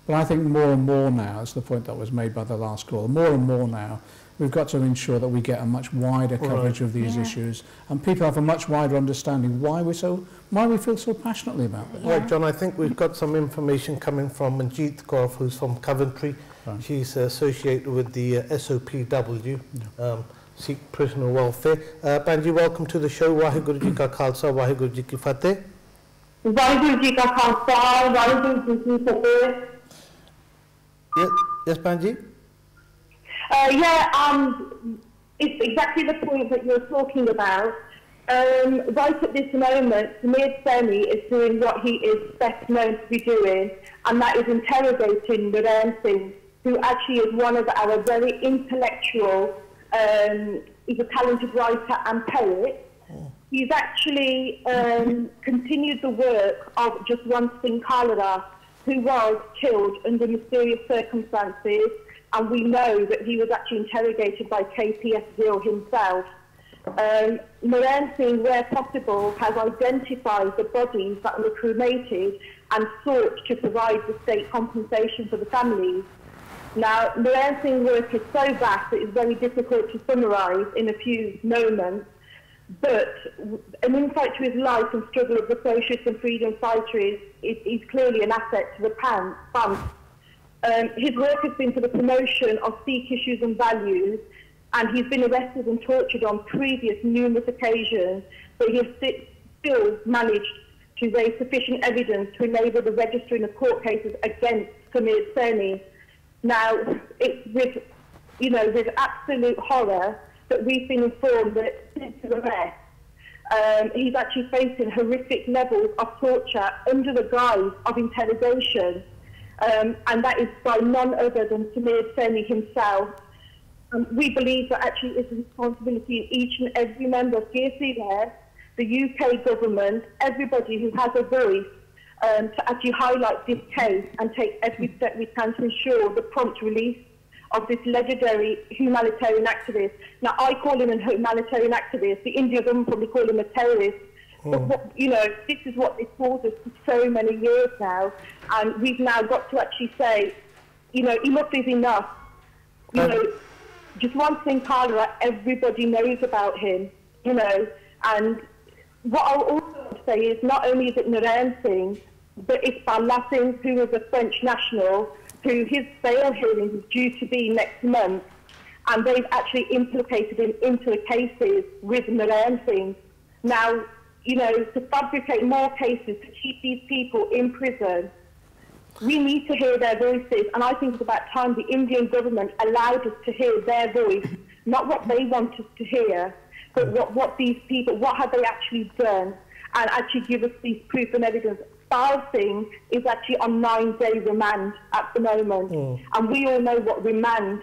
But I think more and more now, that's the point that was made by the last caller, more and more now, we've got to ensure that we get a much wider coverage of these issues, and people have a much wider understanding why we feel so passionately about this. Right, John, I think we've got some information coming from Manjeet Kaur, who's from Coventry. Right. She's associated with the SOPW, Sikh Prisoner Welfare. Banji, welcome to the show. Waheguru Ji Ka Khalsa, Waheguru Ji Ki Fateh. Waheguru Ji Ka Khalsa, Waheguru Ji Ki Fateh. Yes, Banji? It's exactly the point that you're talking about. Right at this moment, Sumedh Sani is doing what he is best known to be doing, and that is interrogating Naren Singh, who actually is one of our very intellectual, he's a talented writer and poet. He's actually continued the work of Jaswant Singh Kalra, who was killed under mysterious circumstances, and we know that he was actually interrogated by KPS Gill himself. Naren Singh, where possible, has identified the bodies that were cremated and sought to provide the state compensation for the families. Now, Naren Singh's work is so vast that it's very difficult to summarise in a few moments, but an insight to his life and struggle of the socialist and freedom fighters is clearly an asset to the fund. His work has been for the promotion of Sikh issues and values, and he's been arrested and tortured on previous numerous occasions, but he has still managed to raise sufficient evidence to enable the registering of court cases against Sumedh Sani. Now, it's with absolute horror that we've been informed that since his arrest, he's actually facing horrific levels of torture under the guise of interrogation, and that is by none other than Sumedh Sani himself. We believe that actually it's a responsibility of each and every member of Kesri Lehar, the UK government, everybody who has a voice, to actually highlight this case and take every step we can to ensure the prompt release of this legendary humanitarian activist. Now, I call him a humanitarian activist. The Indian government probably call him a terrorist. But, this is what they've called us for so many years now. And we've now got to actually say, enough is enough. Just one thing, Carla, everybody knows about him, And what I'll also say is not only is it Naren Singh, but it's Bala Singh, who is a French national, who his bail hearing is due to be next month, and they've actually implicated him into the cases with Naren Singh. Now, to fabricate more cases, to keep these people in prison, we need to hear their voices, and I think it's about time the Indian government allowed us to hear their voice, not what they want us to hear, but what these people, what have they actually done, and actually give us these proof and evidence. Bal Singh is actually on 9-day remand at the moment, and we all know what remand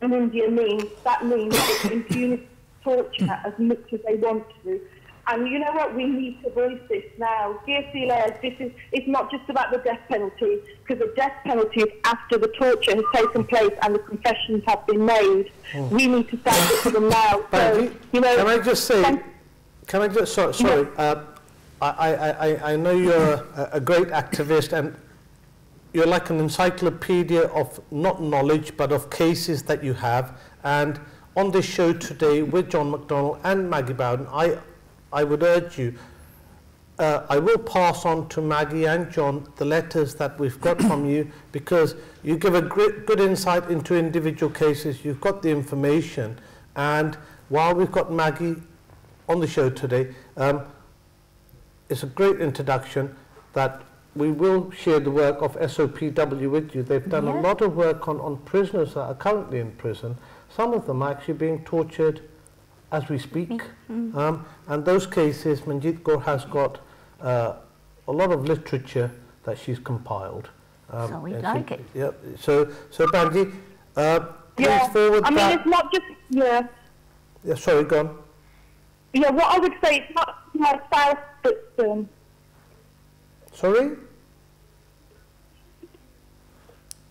in India means. That means it's impunity, torture as much as they want to. And you know what? We need to voice this now. Kesri Lehar, it's not just about the death penalty, because the death penalty is after the torture has taken place and the confessions have been made. We need to stand up for them now. So, can I just say, sorry, I know you're a great activist, and you're like an encyclopedia of not knowledge but of cases that you have, And on this show today with John McDonnell and Maggie Bowden, I would urge you, I will pass on to Maggie and John the letters that we've got from you, because you give a good insight into individual cases. You've got the information, and while we've got Maggie on the show today, it's a great introduction that we will share the work of SOPW with you. They've done a lot of work on prisoners that are currently in prison. Some of them are actually being tortured as we speak. And those cases, Manjit Kaur has got a lot of literature that she's compiled. So we'd like it. Yep. So Maggie, please forward I mean, that. it's not just, Yeah, sorry, go on. Yeah, what I would say, it's not my South that's... Sorry?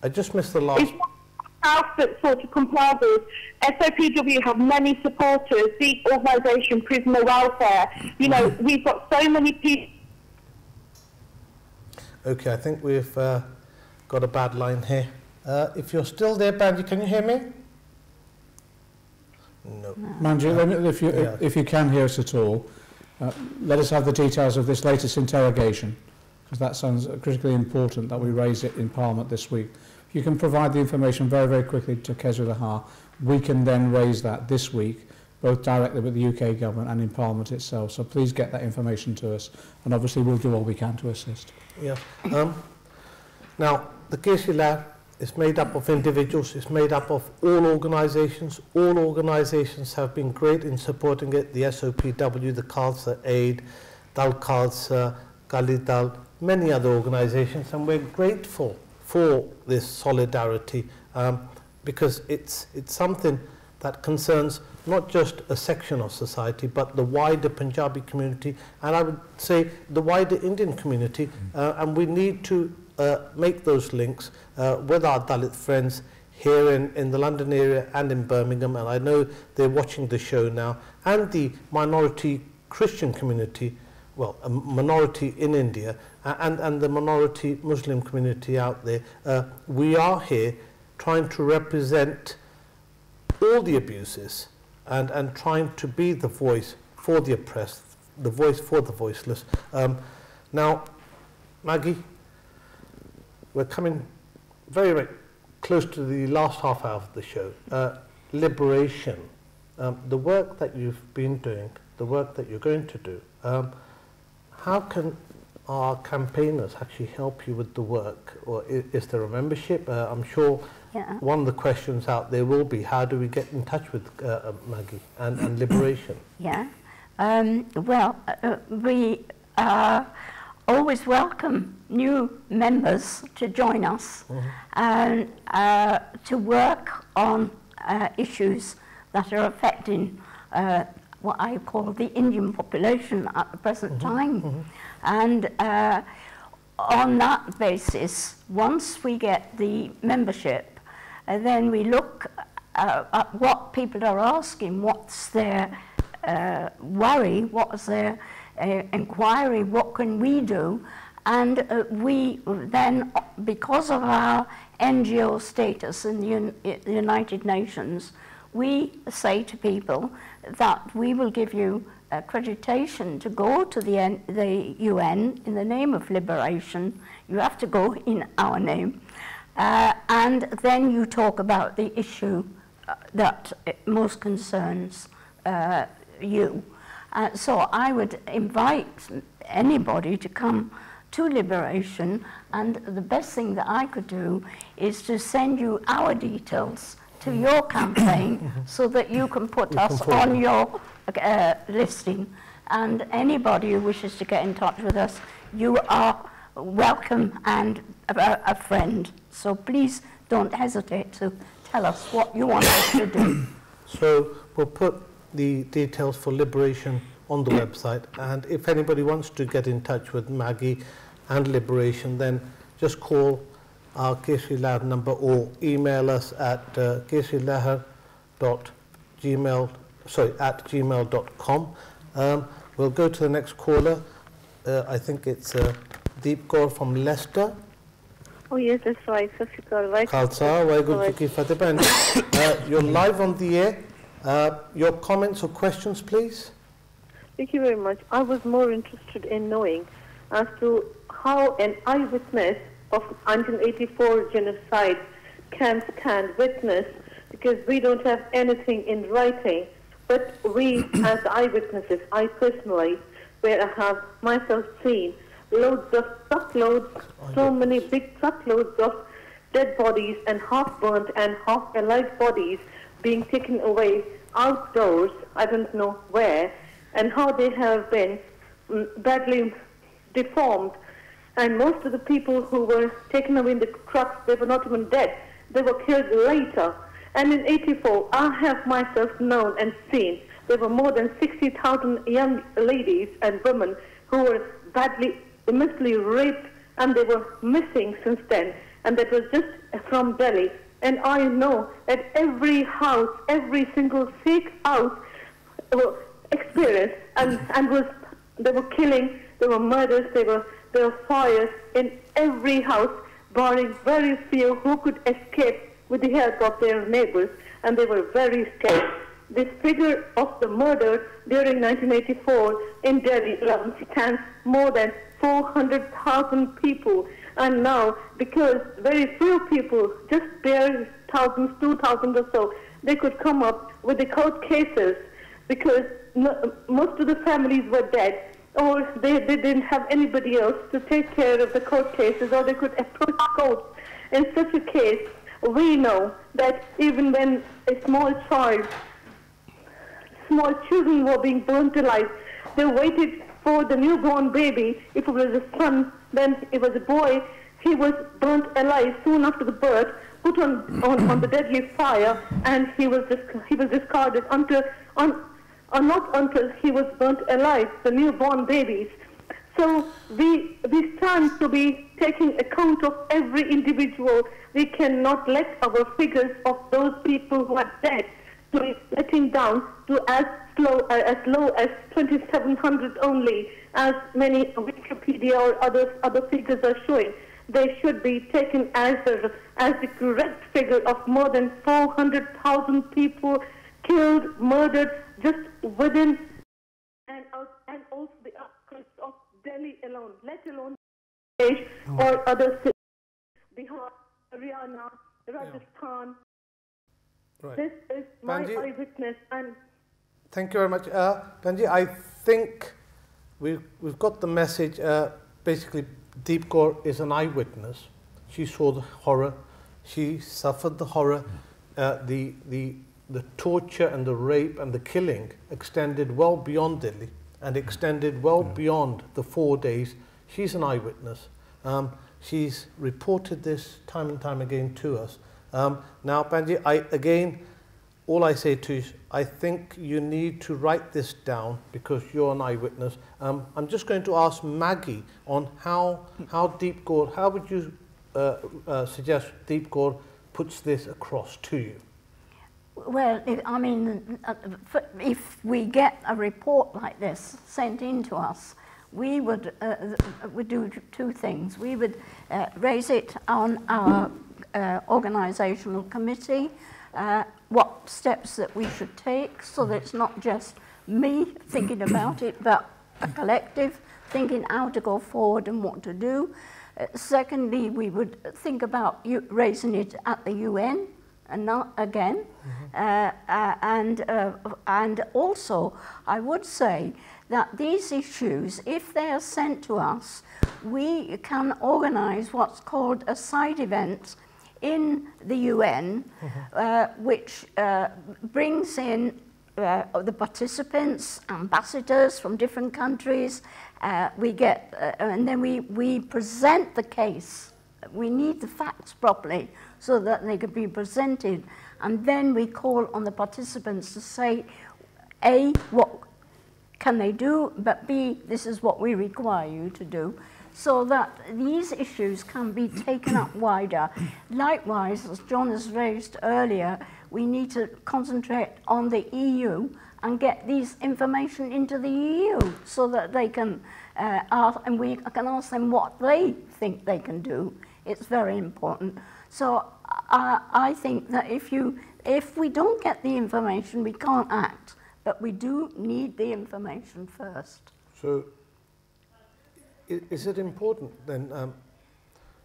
I just missed the last... It's not South that sort of comply with. SOPW have many supporters, the organisation Prisoner Welfare. You know, we've got so many people... Okay, I think we've got a bad line here. If you're still there, Banji, can you hear me? No. Manju, if you can hear us at all, let us have the details of this latest interrogation, because that sounds critically important that we raise it in Parliament this week. If you can provide the information very, very quickly to Kesri Lehar, we can then raise that this week, both directly with the UK government and in Parliament itself. So please get that information to us, and obviously we'll do all we can to assist. Yeah. Now, the Kesri Lehar is made up of individuals, it's made up of all organisations. All organisations have been great in supporting it. The SOPW, the Khalsa Aid, Dal Khalsa, Gali Dal, many other organisations, and we're grateful for this solidarity because it's something that concerns not just a section of society, but the wider Punjabi community, and I would say the wider Indian community, and we need to make those links with our Dalit friends here in the London area and in Birmingham, and I know they're watching the show now, and the minority Christian community, well, a minority in India, and the minority Muslim community out there. We are here trying to represent all the abuses and trying to be the voice for the oppressed, the voice for the voiceless. Now, Maggie, we're coming very, very close to the last half hour of the show. Liberation, the work that you've been doing, the work that you're going to do, how can our campaigners actually help you with the work? Or is there a membership? I'm sure one of the questions out there will be, how do we get in touch with Maggie and Liberation? Yeah. Well, we always welcome new members to join us and to work on issues that are affecting what I call the Indian population at the present time. And on that basis, once we get the membership, then we look at what people are asking, what's their worry, what's their inquiry, what can we do, and we then, because of our NGO status in the United Nations, we say to people that we will give you accreditation to go to the UN in the name of Liberation. You have to go in our name, and then you talk about the issue that most concerns you. So I would invite anybody to come to Liberation, and the best thing that I could do is to send you our details to your campaign so that you can put us on your listing, and anybody who wishes to get in touch with us, you are welcome and a friend. So please don't hesitate to tell us what you want us to do. So we'll put the details for Liberation on the website, and if anybody wants to get in touch with Maggie and Liberation, then just call our Kesri Lehar number or email us at kesrilehar@gmail.com. We'll go to the next caller. I think it's Deep Kaur from Leicester. Oh yes, that's right. Right. Khalsa, Waheguru Ji Ki Fateh. Bhai, you're live on the air. Your comments or questions, please. Thank you very much. I was more interested in knowing as to how an eyewitness of 1984 genocide can stand witness, because we don't have anything in writing, but we as eyewitnesses, I personally, where I have myself seen loads of truckloads, so many big truckloads of dead bodies and half-burnt and half-alive bodies being taken away outdoors, I don't know where, and how they have been badly deformed. And most of the people who were taken away in the trucks, they were not even dead. They were killed later. And in 84, I have myself known and seen there were more than 60,000 young ladies and women who were badly, immensely raped, and they were missing since then. And that was just from Delhi. And I know that every house, every single Sikh house experienced and was, they were killing, there were murders, there were fires in every house, barring very few who could escape with the help of their neighbors, and they were very scared. This figure of the murder during 1984 in Delhi alone stands more than 400,000 people, and now because very few people, just bare thousands, 2,000 or so, they could come up with the court cases because most of the families were dead, or they didn't have anybody else to take care of the court cases, or they could approach courts. In such a case, we know that even when a small children were being burnt alive, they waited for the newborn baby. If it was a son, then it was a boy. He was burnt alive soon after the birth, put on the deadly fire, and he was discarded not until he was burnt alive, the newborn babies. So we stand to be taking account of every individual. We cannot let our figures of those people who are dead to be letting down to as low as 2,700 only, as many Wikipedia or other figures are showing. They should be taken as the correct figure of more than 400,000 people killed, murdered, just within and also the outskirts of Delhi alone, let alone or other cities, Bihar, Haryana, Rajasthan. Right. This is my eyewitness. And thank you very much. Panji, I think we've got the message. Basically, Deep Kaur is an eyewitness. She saw the horror. She suffered the horror. The torture and the rape and the killing extended well beyond Delhi and extended well beyond the 4 days. She's an eyewitness. She's reported this time and time again to us. Now, Panji, all I say to you is, I think you need to write this down because you're an eyewitness. I'm just going to ask Maggie on how Deep Kaur, how would you suggest Deep Kaur puts this across to you? Well, if we get a report like this sent in to us, we would do two things. We would raise it on our organisational committee, what steps that we should take, so that it's not just me thinking about it, but a collective thinking how to go forward and what to do. Secondly, we would think about raising it at the UN, and not again. And also, I would say that these issues, if they are sent to us, we can organise what's called a side event in the UN, which brings in the participants, ambassadors from different countries. And then we present the case. We need the facts properly so that they can be presented, and then we call on the participants to say, A, what can they do, but B, this is what we require you to do, so that these issues can be taken up wider. Likewise, as John has raised earlier, we need to concentrate on the EU and get these information into the EU so that they can, and we can ask them what they think they can do It's very important. So I think that if we don't get the information, we can't act, but we do need the information first. So is it important then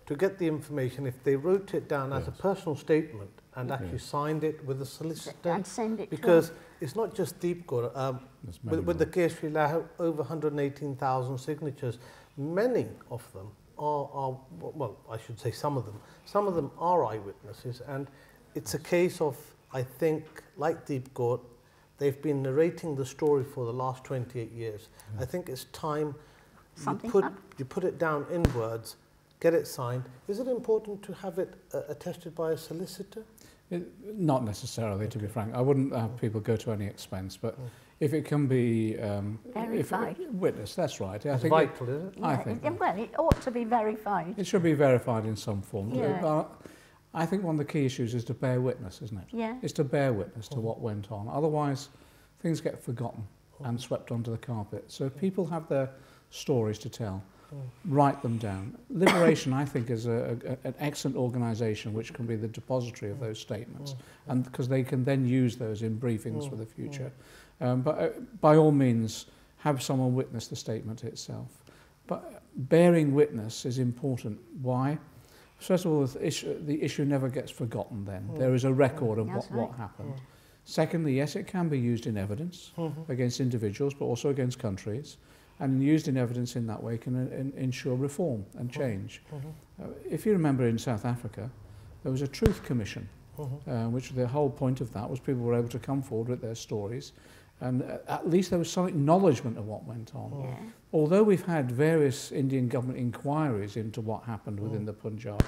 to get the information, if they wrote it down as a personal statement and actually signed it with a solicitor? And send it because it's not just Deepcore. With the Kesri Lehar, over 118,000 signatures, many of them are, well, I should say some of them are eyewitnesses, and it's a case of, I think, like Deepcore, they've been narrating the story for the last 28 years. I think it's time you put it down in words, get it signed. Is it important to have it attested by a solicitor? Not necessarily, to be frank. I wouldn't have people go to any expense, but if it can be witnessed, that's right. I think vital, is it? Yeah, I think. Well, it ought to be verified. It should be verified in some form. Yeah. I think one of the key issues is to bear witness, isn't it? Yeah. It's to bear witness to what went on. Otherwise, things get forgotten and swept onto the carpet. So if people have their stories to tell, write them down. Liberation, I think, is an excellent organisation which can be the depository of those statements, and because they can then use those in briefings for the future. But by all means, have someone witness the statement itself. But bearing witness is important. Why? First of all, the issue never gets forgotten then. There is a record of what happened. Secondly, yes, it can be used in evidence against individuals, but also against countries. And used in evidence in that way can ensure reform and change. If you remember in South Africa, there was a Truth Commission, which the whole point of that was people were able to come forward with their stories, and at least there was some acknowledgement of what went on. Although we've had various Indian government inquiries into what happened within the Punjab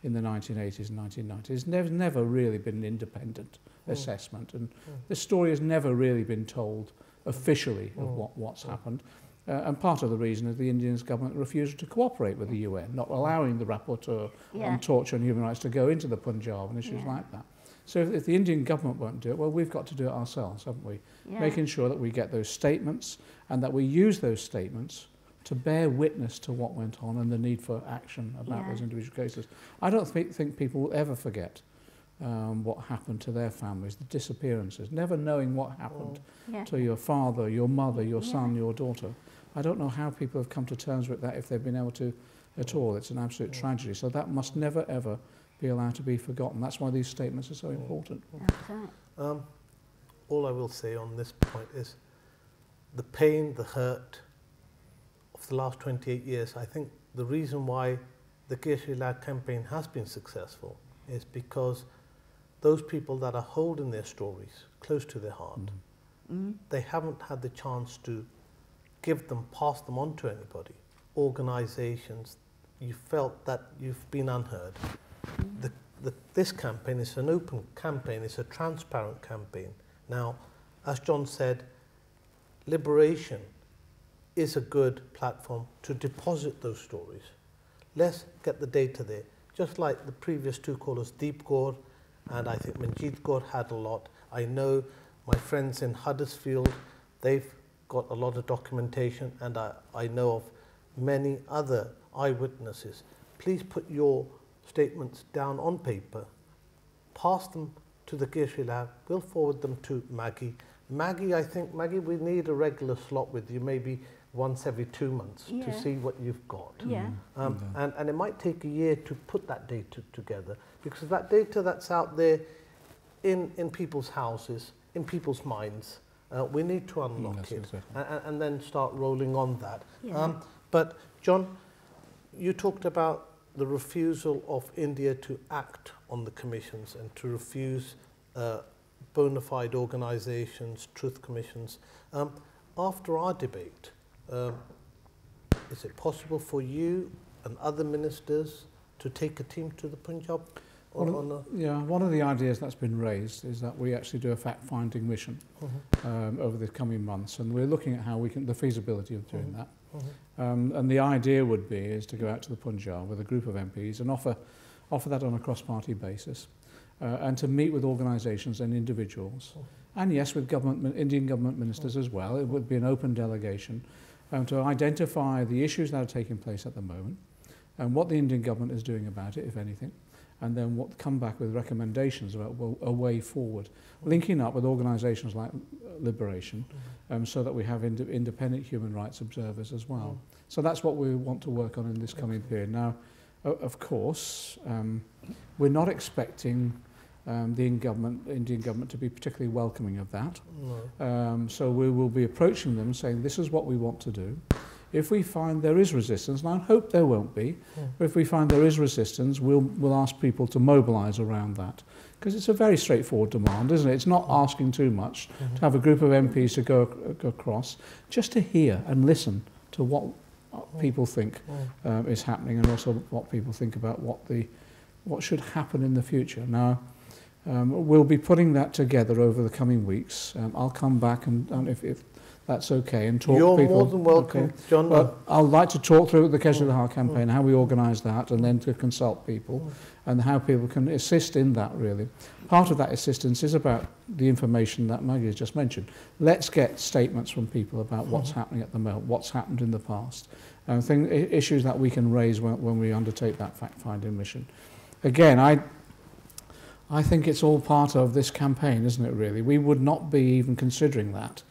in the 1980s and 1990s, there's never really been an independent assessment, and the story has never really been told officially of what's happened. And part of the reason is the Indian government refused to cooperate with the UN, not allowing the rapporteur on torture and human rights to go into the Punjab and issues like that. So if the Indian government won't do it, well, we've got to do it ourselves, haven't we? Making sure that we get those statements and that we use those statements to bear witness to what went on and the need for action about those individual cases. I don't think people will ever forget what happened to their families, the disappearances, never knowing what happened to your father, your mother, your son, your daughter. I don't know how people have come to terms with that if they've been able to at all. It's an absolute tragedy. So that must never, ever be allowed to be forgotten. That's why these statements are so important. All I will say on this point is the pain, the hurt of the last 28 years, I think the reason why the Kesri Lehar campaign has been successful is because those people that are holding their stories close to their heart, they haven't had the chance to give them, pass them on to anybody. Organisations, you felt that you've been unheard. This campaign is an open campaign, it's a transparent campaign. Now, as John said, Liberation is a good platform to deposit those stories. Let's get the data there. Just like the previous two callers, Deepcore and I think MxcDonnell had a lot. I know my friends in Huddersfield, they've got a lot of documentation, and I know of many other eyewitnesses. Please put your statements down on paper, pass them to the Kesri Lehar, we'll forward them to Maggie. Maggie, I think, Maggie, we need a regular slot with you, maybe once every 2 months to see what you've got. And it might take a year to put that data together, because that data that's out there in people's houses, in people's minds, we need to unlock it and then start rolling on that. But John, you talked about the refusal of India to act on the commissions and to refuse bona fide organisations, truth commissions. After our debate, is it possible for you and other ministers to take a team to the Punjab? One of the ideas that's been raised is that we actually do a fact-finding mission over the coming months, and we're looking at how we can, the feasibility of doing that. And the idea would be is to go out to the Punjab with a group of MPs and offer that on a cross-party basis, and to meet with organisations and individuals, and yes, with Indian government ministers as well. It would be an open delegation to identify the issues that are taking place at the moment, and what the Indian government is doing about it, if anything, and then come back with recommendations about a way forward, linking up with organisations like Liberation, so that we have independent human rights observers as well. So that's what we want to work on in this coming period. Now, of course, we're not expecting the Indian government to be particularly welcoming of that. No. So we will be approaching them saying, this is what we want to do. If we find there is resistance, and I hope there won't be, but if we find there is resistance, we'll ask people to mobilise around that. Because it's a very straightforward demand, isn't it? It's not asking too much to have a group of MPs to go across, just to hear and listen to what people think is happening, and also what people think about what should happen in the future. Now, we'll be putting that together over the coming weeks. I'll come back and if that's okay, and talk to people. You're more than welcome, okay. John. But I'd like to talk through the Kesri Lehar campaign, how we organise that, and then to consult people, and how people can assist in that, really. Part of that assistance is about the information that Maggie has just mentioned. Let's get statements from people about what's happening at the moment, what's happened in the past, and issues that we can raise when we undertake that fact-finding mission. Again, I think it's all part of this campaign, isn't it, really? We would not be even considering that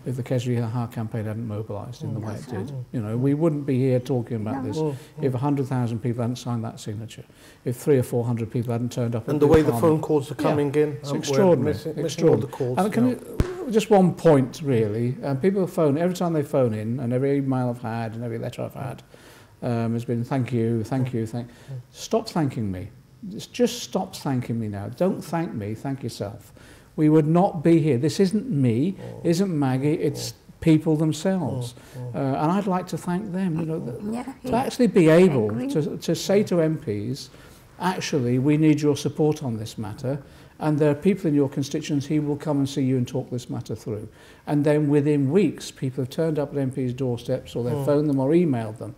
if the Kesri Lehar campaign hadn't mobilised in the way it did. You know, we wouldn't be here talking about this if 100,000 people hadn't signed that signature, if 300 or 400 people hadn't turned up. And the way the phone calls are coming in. It's extraordinary. Extraordinary. The calls, and just one point, really. People phone, every time they phone in, and every email I've had, and every letter I've had, has been, thank you. Stop thanking me. Just stop thanking me now. Don't thank me, thank yourself. We would not be here. This isn't me, isn't Maggie, it's people themselves. And I'd like to thank them, you know, to actually be able to say to MPs, actually, we need your support on this matter, and there are people in your constituency who will come and see you and talk this matter through. And then within weeks, people have turned up at MPs' doorsteps, or they've phoned them or emailed them.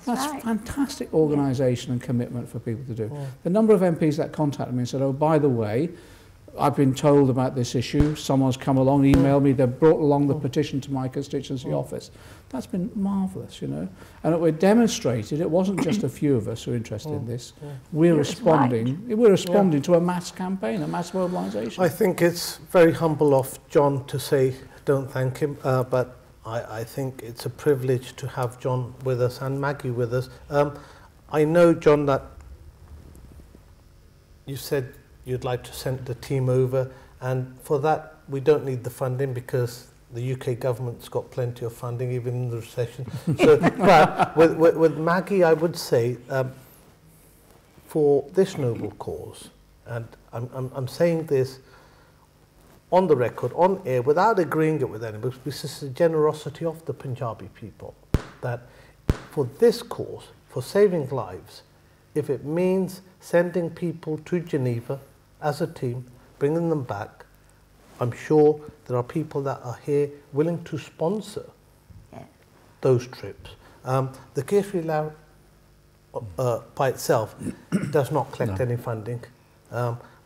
That's right. Fantastic organisation and commitment for people to do. The number of MPs that contacted me and said, oh, by the way, I've been told about this issue, someone's come along, emailed me, they've brought along the petition to my constituency office. That's been marvellous, you know. And it demonstrated it wasn't just a few of us who are interested in this. We're responding to a mass campaign, a mass mobilisation. I think it's very humble of John to say don't thank him, but I think it's a privilege to have John with us and Maggie with us. I know, John, that you said you'd like to send the team over, and for that we don't need the funding because the UK government's got plenty of funding even in the recession. So, but with Maggie, I would say for this noble cause, and I'm saying this on the record, on air, without agreeing it with anybody, because this is the generosity of the Punjabi people, that for this cause, for saving lives, if it means sending people to Geneva as a team, bringing them back, I'm sure there are people that are here willing to sponsor those trips. The Kesri Lehar by itself does not collect any funding.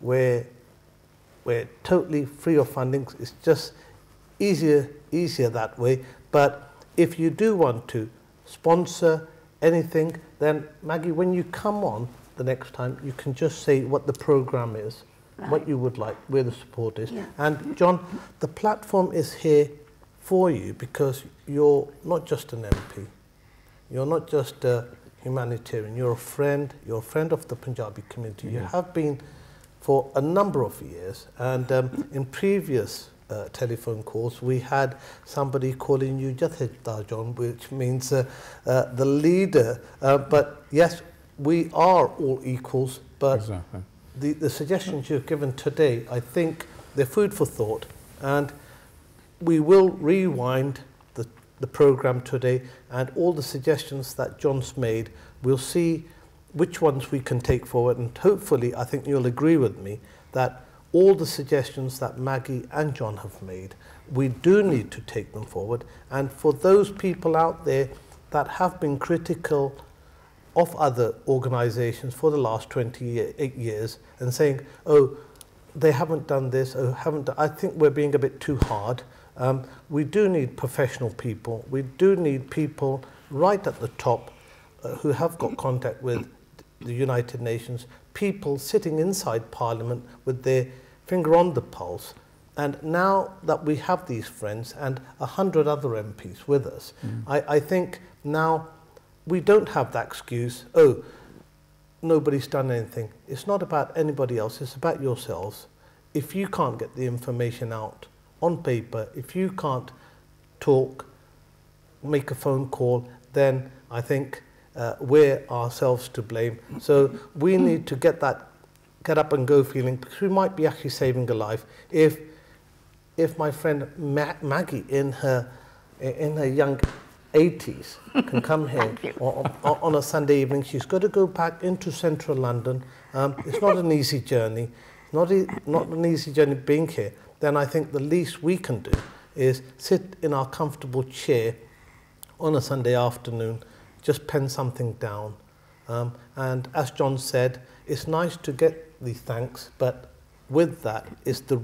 We're totally free of funding. It's just easier that way. But if you do want to sponsor anything, then Maggie, when you come on the next time, you can just say what the program is, what you would like, where the support is. And John, the platform is here for you because you're not just an MP. You're not just a humanitarian. You're a friend of the Punjabi community. You have been for a number of years, and in previous telephone calls we had somebody calling you Jathedar, John, which means the leader, but yes, we are all equals, but the suggestions you've given today, I think they're food for thought, and we will rewind the program today, and all the suggestions that John's made, we'll see which ones we can take forward, and hopefully I think you'll agree with me that all the suggestions that Maggie and John have made, we do need to take them forward. And for those people out there that have been critical of other organisations for the last 28 years and saying, oh, they haven't done this, I think we're being a bit too hard. We do need professional people. We do need people right at the top who have got contact with the United Nations, people sitting inside Parliament with their finger on the pulse. And now that we have these friends and 100 other MPs with us, I think now we don't have that excuse, oh, nobody's done anything. It's not about anybody else, it's about yourselves. If you can't get the information out on paper, if you can't talk, make a phone call, then I think we're ourselves to blame. So we need to get that get up and go feeling, because we might be actually saving a life. If my friend Maggie in her young 80s can come here on a Sunday evening, she's got to go back into central London. It's not an easy journey, not an easy journey being here. Then I think the least we can do is sit in our comfortable chair on a Sunday afternoon, just pen something down. And as John said, it's nice to get these thanks, but with that is the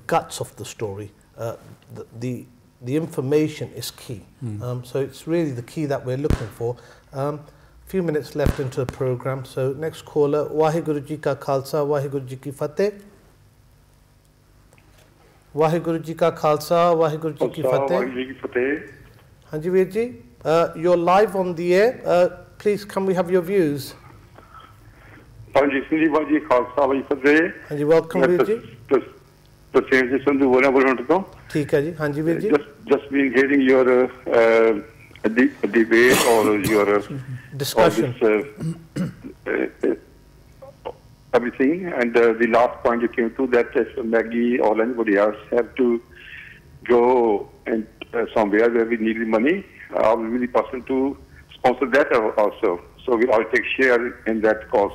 guts of the story. The information is key. So it's really the key that we're looking for. Few minutes left into the program. So next caller, Waheguru Ji Ka Khalsa, Waheguru Ji Ki Fateh. Waheguru Ji Ka Khalsa, Waheguru Ji Ki Fateh. Hanji Veer Ji, you're live on the air. Please, can we have your views? Parmjit ji Khalsa Fateh. Hanji, welcome Veer Ji. ठीक है जी हाँ जी Veer ji just been hearing your debate or your discussion everything, and the last point you came to, that if Maggie or anybody else have to go and somewhere where we need the money, I'll be the person to sponsor that also, so we all take share in that cost.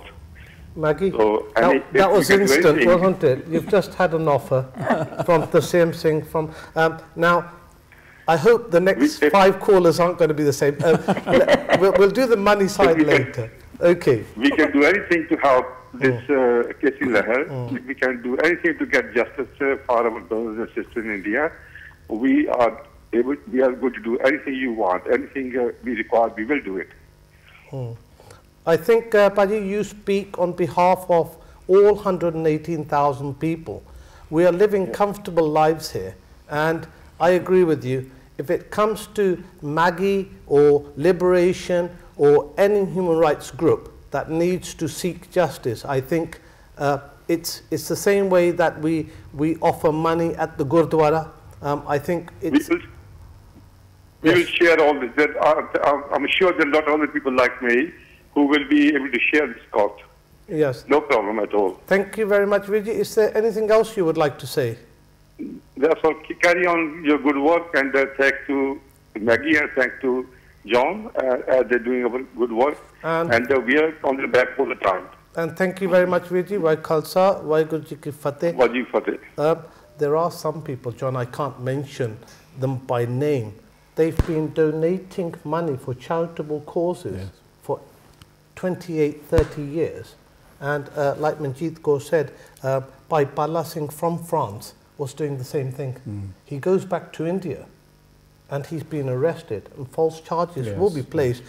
Maggie, so, that was instant, wasn't it? You've just had an offer from the same thing. From now, I hope the next 5 callers aren't going to be the same. We'll do the money side later. Okay. We can do anything to help this Kesri Lehar. We can do anything to get justice for our brothers and sisters in India. We are going to do anything you want, anything we require, we will do it. I think, Paji, you speak on behalf of all 118,000 people. We are living comfortable lives here, and I agree with you. If it comes to Maggie or Liberation or any human rights group that needs to seek justice, I think it's the same way that we offer money at the Gurdwara. I think it's... We will share all this. I'm sure there are not only people like me who will be able to share this cost. Yes. No problem at all. Thank you very much, Vijay. Is there anything else you would like to say? That's all. Carry on your good work, and thanks to Maggie and thanks to John. They're doing a good work, and we are on the back all the time. And thank you very much, Vijay. Vai Khalsa, Waheguru Ji Ki Fateh. Waheguru Fateh. There are some people, John, I can't mention them by name. They've been donating money for charitable causes for 28, 30 years. And like Manjeet Kaur said, Bhai Pala Singh from France was doing the same thing. He goes back to India and he's been arrested and false charges will be placed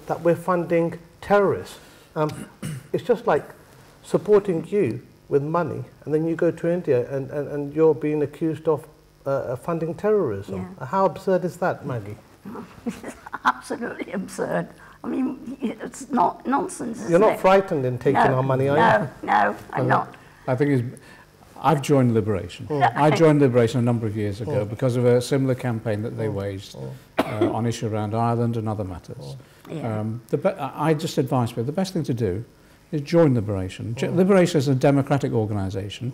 that we're funding terrorists. It's just like supporting you with money and then you go to India and you're being accused of funding terrorism. Yeah. How absurd is that, Maggie? It's absolutely absurd. I mean, it's not nonsense. You're not frightened in taking our money, are you? No, I'm not. I think I've joined Liberation. I joined Liberation a number of years ago because of a similar campaign that they waged on issues around Ireland and other matters. I just advise people, the best thing to do is join Liberation. Liberation is a democratic organisation.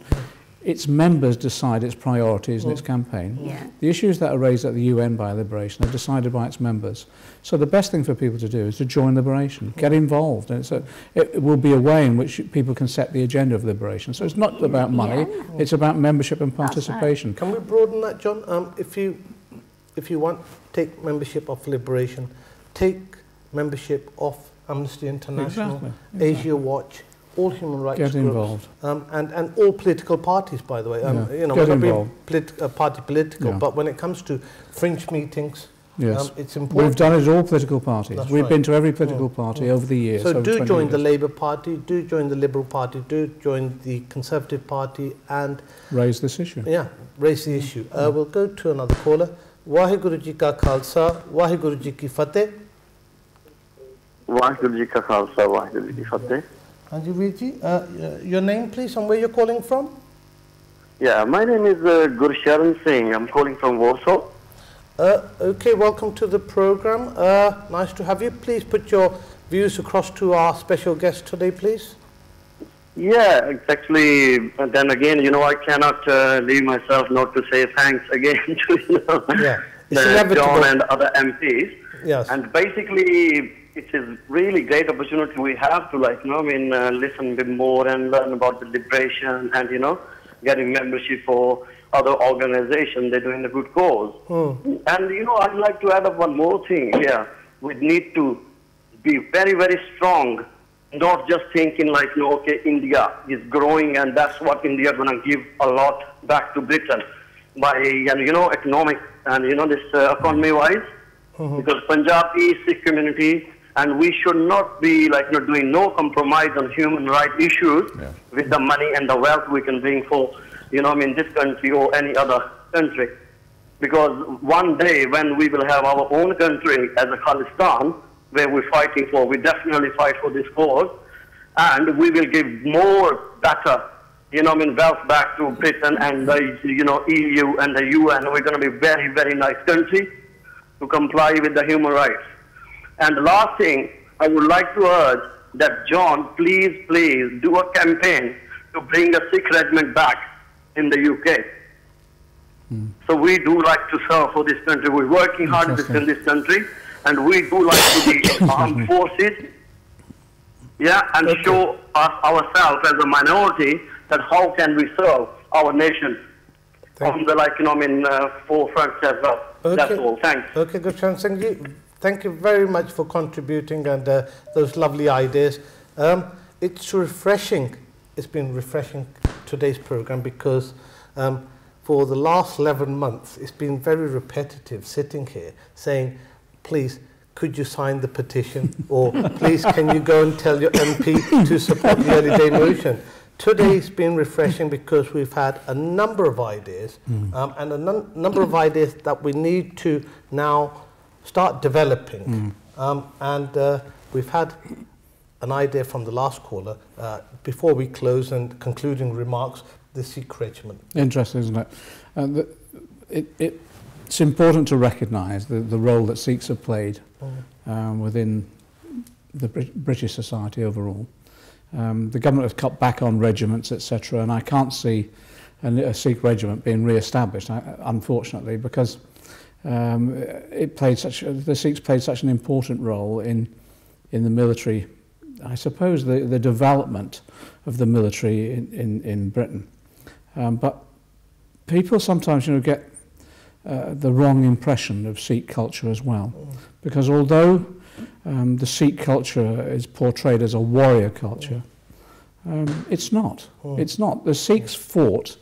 Its members decide its priorities and its campaign. The issues that are raised at the UN by Liberation are decided by its members. So the best thing for people to do is to join Liberation, get involved. And it will be a way in which people can set the agenda of Liberation. So it's not about money, it's about membership and participation. Can we broaden that, John? If you want, take membership of Liberation, take membership of Amnesty International, Asia Watch, all human rights groups, involved. And all political parties, by the way. You know, get we're involved. not being party political, but when it comes to fringe meetings, Yes. It's important. We've done it all political parties. That's We've right. been to every political party over the years. So do join the years. Labour Party, do join the Liberal Party, do join the Conservative Party and raise this issue. Yeah, raise the issue. We'll go to another caller. Waheguru Ji Ka Khalsa, Waheguru Ji Ki Fateh. Waheguru Ji Ka Khalsa, Waheguru Ji Ki Fateh. Hanji Veer Ji, your name please and where you're calling from? Yeah, my name is Gursharan Singh. I'm calling from Warsaw. Okay, welcome to the program. Nice to have you. Please put your views across to our special guest today, please. Yeah, it's actually, then again, I cannot leave myself not to say thanks again to, John and other MPs. Yes. And basically, it is really great opportunity we have to, listen a bit more and learn about the liberation and, getting membership for other organizations. They're doing a good cause. And, I'd like to add up one more thing here. We need to be very, very strong, not just thinking okay, India is growing and that's what India going to give a lot back to Britain by, economic and, this economy-wise. Because Punjabi, Sikh community, and we should not be doing no compromise on human rights issues with the money and the wealth we can bring for, this country or any other country. Because one day when we will have our own country as a Khalistan, where we're fighting for, we definitely fight for this cause, and we will give more better, wealth back to Britain and the, EU and the UN. We're going to be very, very nice country to comply with the human rights. And the last thing, I would like to urge that John, please do a campaign to bring a Sikh regiment back in the UK. So we do like to serve for this country. We're working hard in this country, and we do like to be armed forces, and show ourselves as a minority that how can we serve our nation on the forefront as well. That's all. Thanks. Okay, Gursharan Singh Ji, thank you very much for contributing and those lovely ideas. It's refreshing. It's been refreshing today's program because for the last 11 months, it's been very repetitive sitting here saying, please, could you sign the petition? Or please, can you go and tell your MP to support the early day motion? Today's been refreshing because we've had a number of ideas and a number of ideas that we need to now start developing. And we've had an idea from the last caller before we close and concluding remarks, the Sikh regiment. Interesting, isn't it? It's important to recognise the role that Sikhs have played within the British society overall. The government have cut back on regiments, etc., and I can't see a Sikh regiment being re-established, unfortunately, because the Sikhs played such an important role in the military. I suppose the development of the military in Britain, but people sometimes get the wrong impression of Sikh culture as well, because although the Sikh culture is portrayed as a warrior culture, it's not. It's not. The Sikhs fought.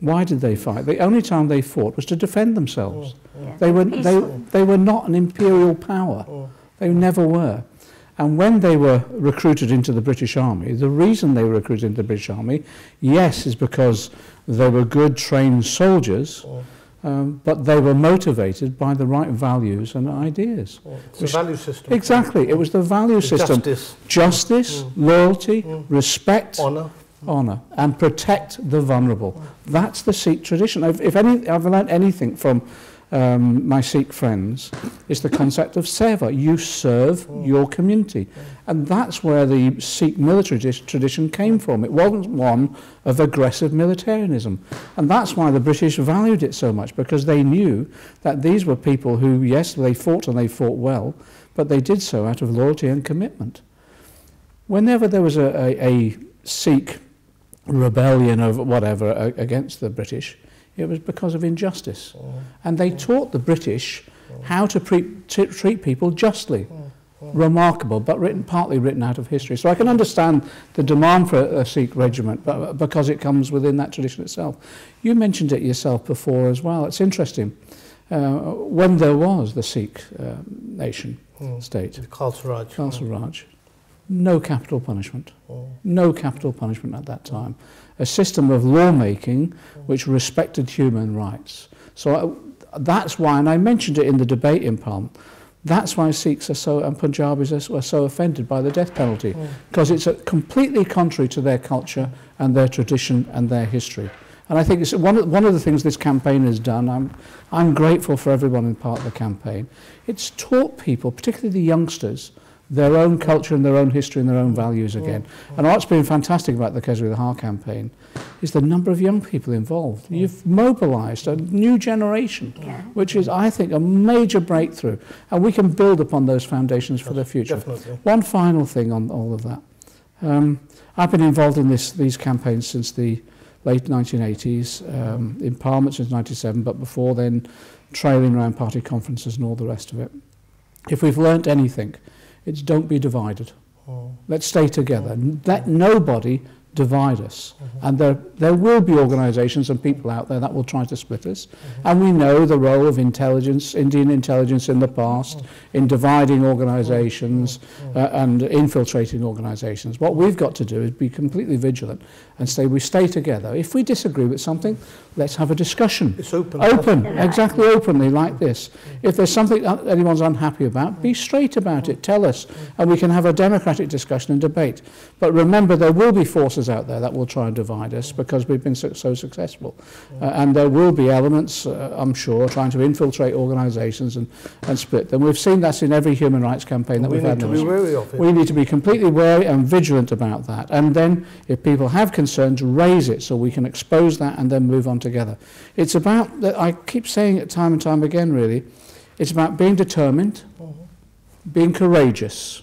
Why did they fight? The only time they fought was to defend themselves. They were not an imperial power. They never were. And when they were recruited into the British Army, the reason they were recruited into the British Army, yes, is because they were good trained soldiers, but they were motivated by the right values and ideas. It's the value system. Exactly. It was the value system. Justice, loyalty, respect, honour, and protect the vulnerable. That's the Sikh tradition. I've learned anything from my Sikh friends, is the concept of seva. You serve your community. And that's where the Sikh military tradition came from. It wasn't one of aggressive militarism. And that's why the British valued it so much, because they knew that these were people who, yes, they fought and they fought well, but they did so out of loyalty and commitment. Whenever there was a Sikh rebellion of whatever against the British, it was because of injustice. And they taught the British how to treat people justly. Remarkable, but partly written out of history. So I can understand the demand for a Sikh regiment, but because it comes within that tradition itself. You mentioned it yourself before as well. It's interesting. when there was the Sikh nation state, Khalsa Raj, no capital punishment. No capital punishment at that time. A system of lawmaking which respected human rights. So that's why, and I mentioned it in the debate in Parliament, that's why Sikhs are so, and Punjabis are so offended by the death penalty, because it's completely contrary to their culture and their tradition and their history. And I think it's one of the things this campaign has done. I'm grateful for everyone in part of the campaign. It's taught people, particularly the youngsters, their own culture and their own history and their own values again. And what's been fantastic about the Kesri Lehar campaign is the number of young people involved. You've mobilised a new generation, which is, I think, a major breakthrough. And we can build upon those foundations for the future. Definitely. One final thing on all of that. I've been involved in these campaigns since the late 1980s, in Parliament since 97, but before then, trailing around party conferences and all the rest of it. If we've learnt anything, it's don't be divided. Let's stay together. Let nobody divide us. And there will be organisations and people out there that will try to split us. And we know the role of intelligence, Indian intelligence in the past, in dividing organisations and infiltrating organisations. What we've got to do is be completely vigilant and say we stay together. If we disagree with something, let's have a discussion. It's open. Exactly openly like this. If there's something anyone's unhappy about, be straight about it, tell us, and we can have a democratic discussion and debate. But remember, there will be forces out there that will try and divide us because we've been so successful. And there will be elements, I'm sure, trying to infiltrate organisations and split them. We've seen that in every human rights campaign that we've had. We need to be wary of it. We need to be completely wary and vigilant about that. And then, if people have concerns, raise it so we can expose that and then move on together. It's about, I keep saying it time and time again really, it's about being determined, being courageous,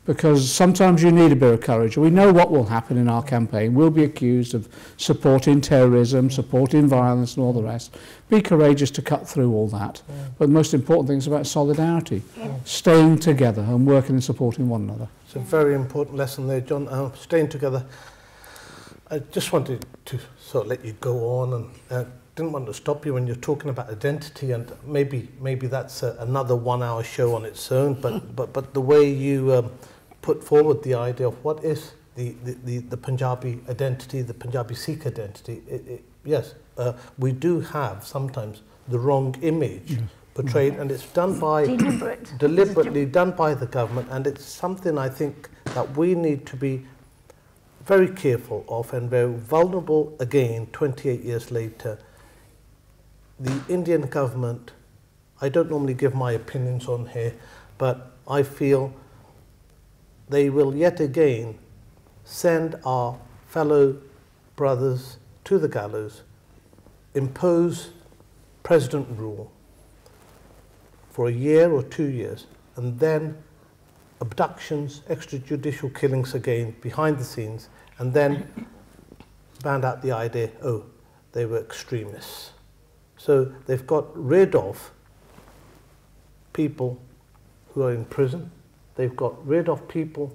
because sometimes you need a bit of courage. We know what will happen in our campaign. We'll be accused of supporting terrorism, supporting violence and all the rest. Be courageous to cut through all that. But the most important thing is about solidarity, staying together and working and supporting one another. It's a very important lesson there, John, staying together. I just wanted to sort of let you go on, and didn't want to stop you when you're talking about identity, and maybe that's another 1 hour show on its own, but the way you put forward the idea of what is the Punjabi identity, the Punjabi Sikh identity, yes, we do have sometimes the wrong image portrayed, and it's done by deliberately done by the government, and it's something I think that we need to be very careful of, and very vulnerable again 28 years later. The Indian government, I don't normally give my opinions on here, but I feel they will yet again send our fellow brothers to the gallows, impose president rule for a year or 2 years, and then abductions, extrajudicial killings again behind the scenes, and then found out the idea, oh, they were extremists. So they've got rid of people who are in prison, they've got rid of people,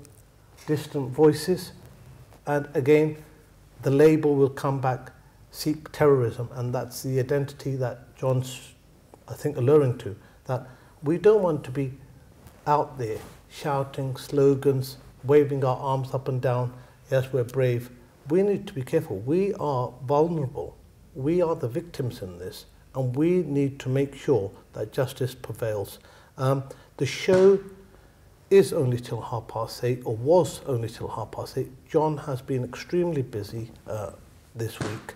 distant voices, and again, the label will come back, Sikh terrorism, and that's the identity that John's, I think, alluring to, that we don't want to be out there shouting slogans, waving our arms up and down, yes, we're brave. We need to be careful. We are vulnerable. We are the victims in this, and we need to make sure that justice prevails. The show is only till 8:30, or was only till 8:30. John has been extremely busy this week,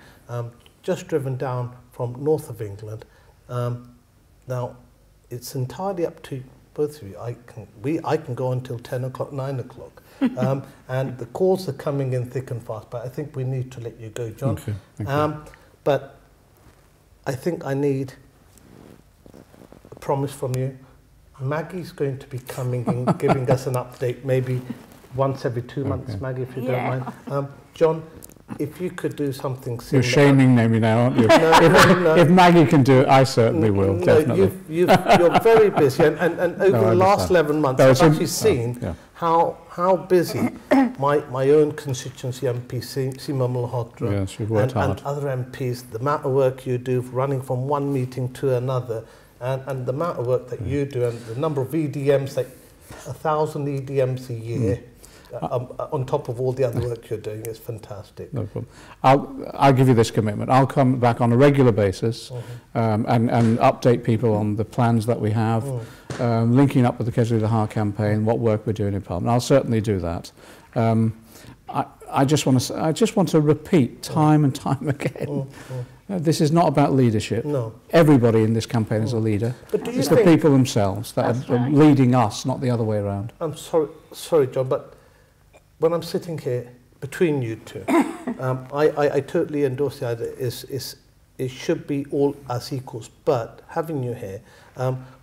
just driven down from north of England. Now, it's entirely up to both of you. I can go until 10 o'clock, 9 o'clock. And the calls are coming in thick and fast, but I think we need to let you go, John. Okay, thank you. But I think I need a promise from you. Maggie's going to be coming in, giving us an update, maybe once every 2 months, Maggie, if you don't mind. John, if you could do something similar. You're shaming me now, aren't you? If Maggie can do it, I certainly will, definitely. You're very busy, and over the last 11 months, I've actually seen how busy my own constituency MP, Seema Malhotra, and other MPs, the amount of work you do running from one meeting to another, and the amount of work that you do and the number of EDMs, like 1,000 EDMs a year, on top of all the other work you're doing, is fantastic. No problem. I'll give you this commitment. I'll come back on a regular basis and update people on the plans that we have, linking up with the Kesri Lehar campaign, what work we're doing in Parliament. I'll certainly do that. I just want to repeat time and time again. This is not about leadership. No. Everybody in this campaign is a leader. But do you it's the people themselves that are leading us, not the other way around. I'm sorry, John, but when I'm sitting here between you two, I totally endorse the idea. It should be all as equals. But having you here,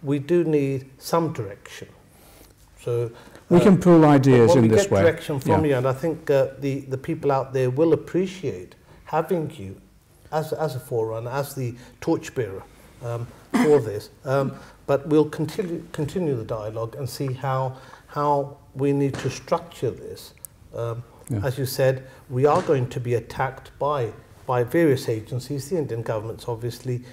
we do need some direction. So we can pool ideas in this way. We get direction from you, and I think the people out there will appreciate having you as a forerunner, as the torchbearer for this. But we'll continue the dialogue and see how we need to structure this. As you said, we are going to be attacked by various agencies. The Indian government's obviously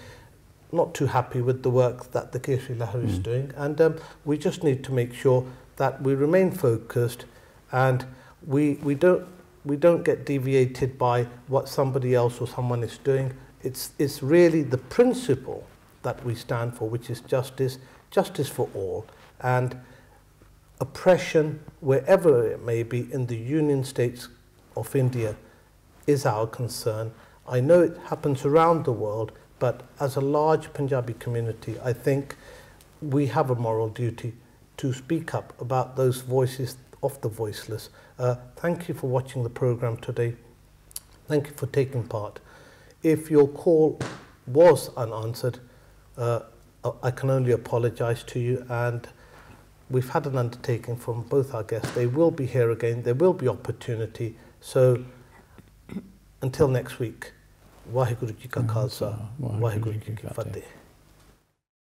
not too happy with the work that the Kesri Lehar is doing, and we just need to make sure that we remain focused and we don't get deviated by what somebody else or someone is doing. It's really the principle that we stand for, which is justice for all, and oppression, wherever it may be in the Union States of India, is our concern. I know it happens around the world, but as a large Punjabi community, I think we have a moral duty to speak up about those voices of the voiceless. Thank you for watching the program today. Thank you for taking part. If your call was unanswered, I can only apologize to you, and we've had an undertaking from both our guests. They will be here again. There will be opportunity. So until next week, Waheguru Ji Ka Khalsa, Waheguru Ji Ki Fateh.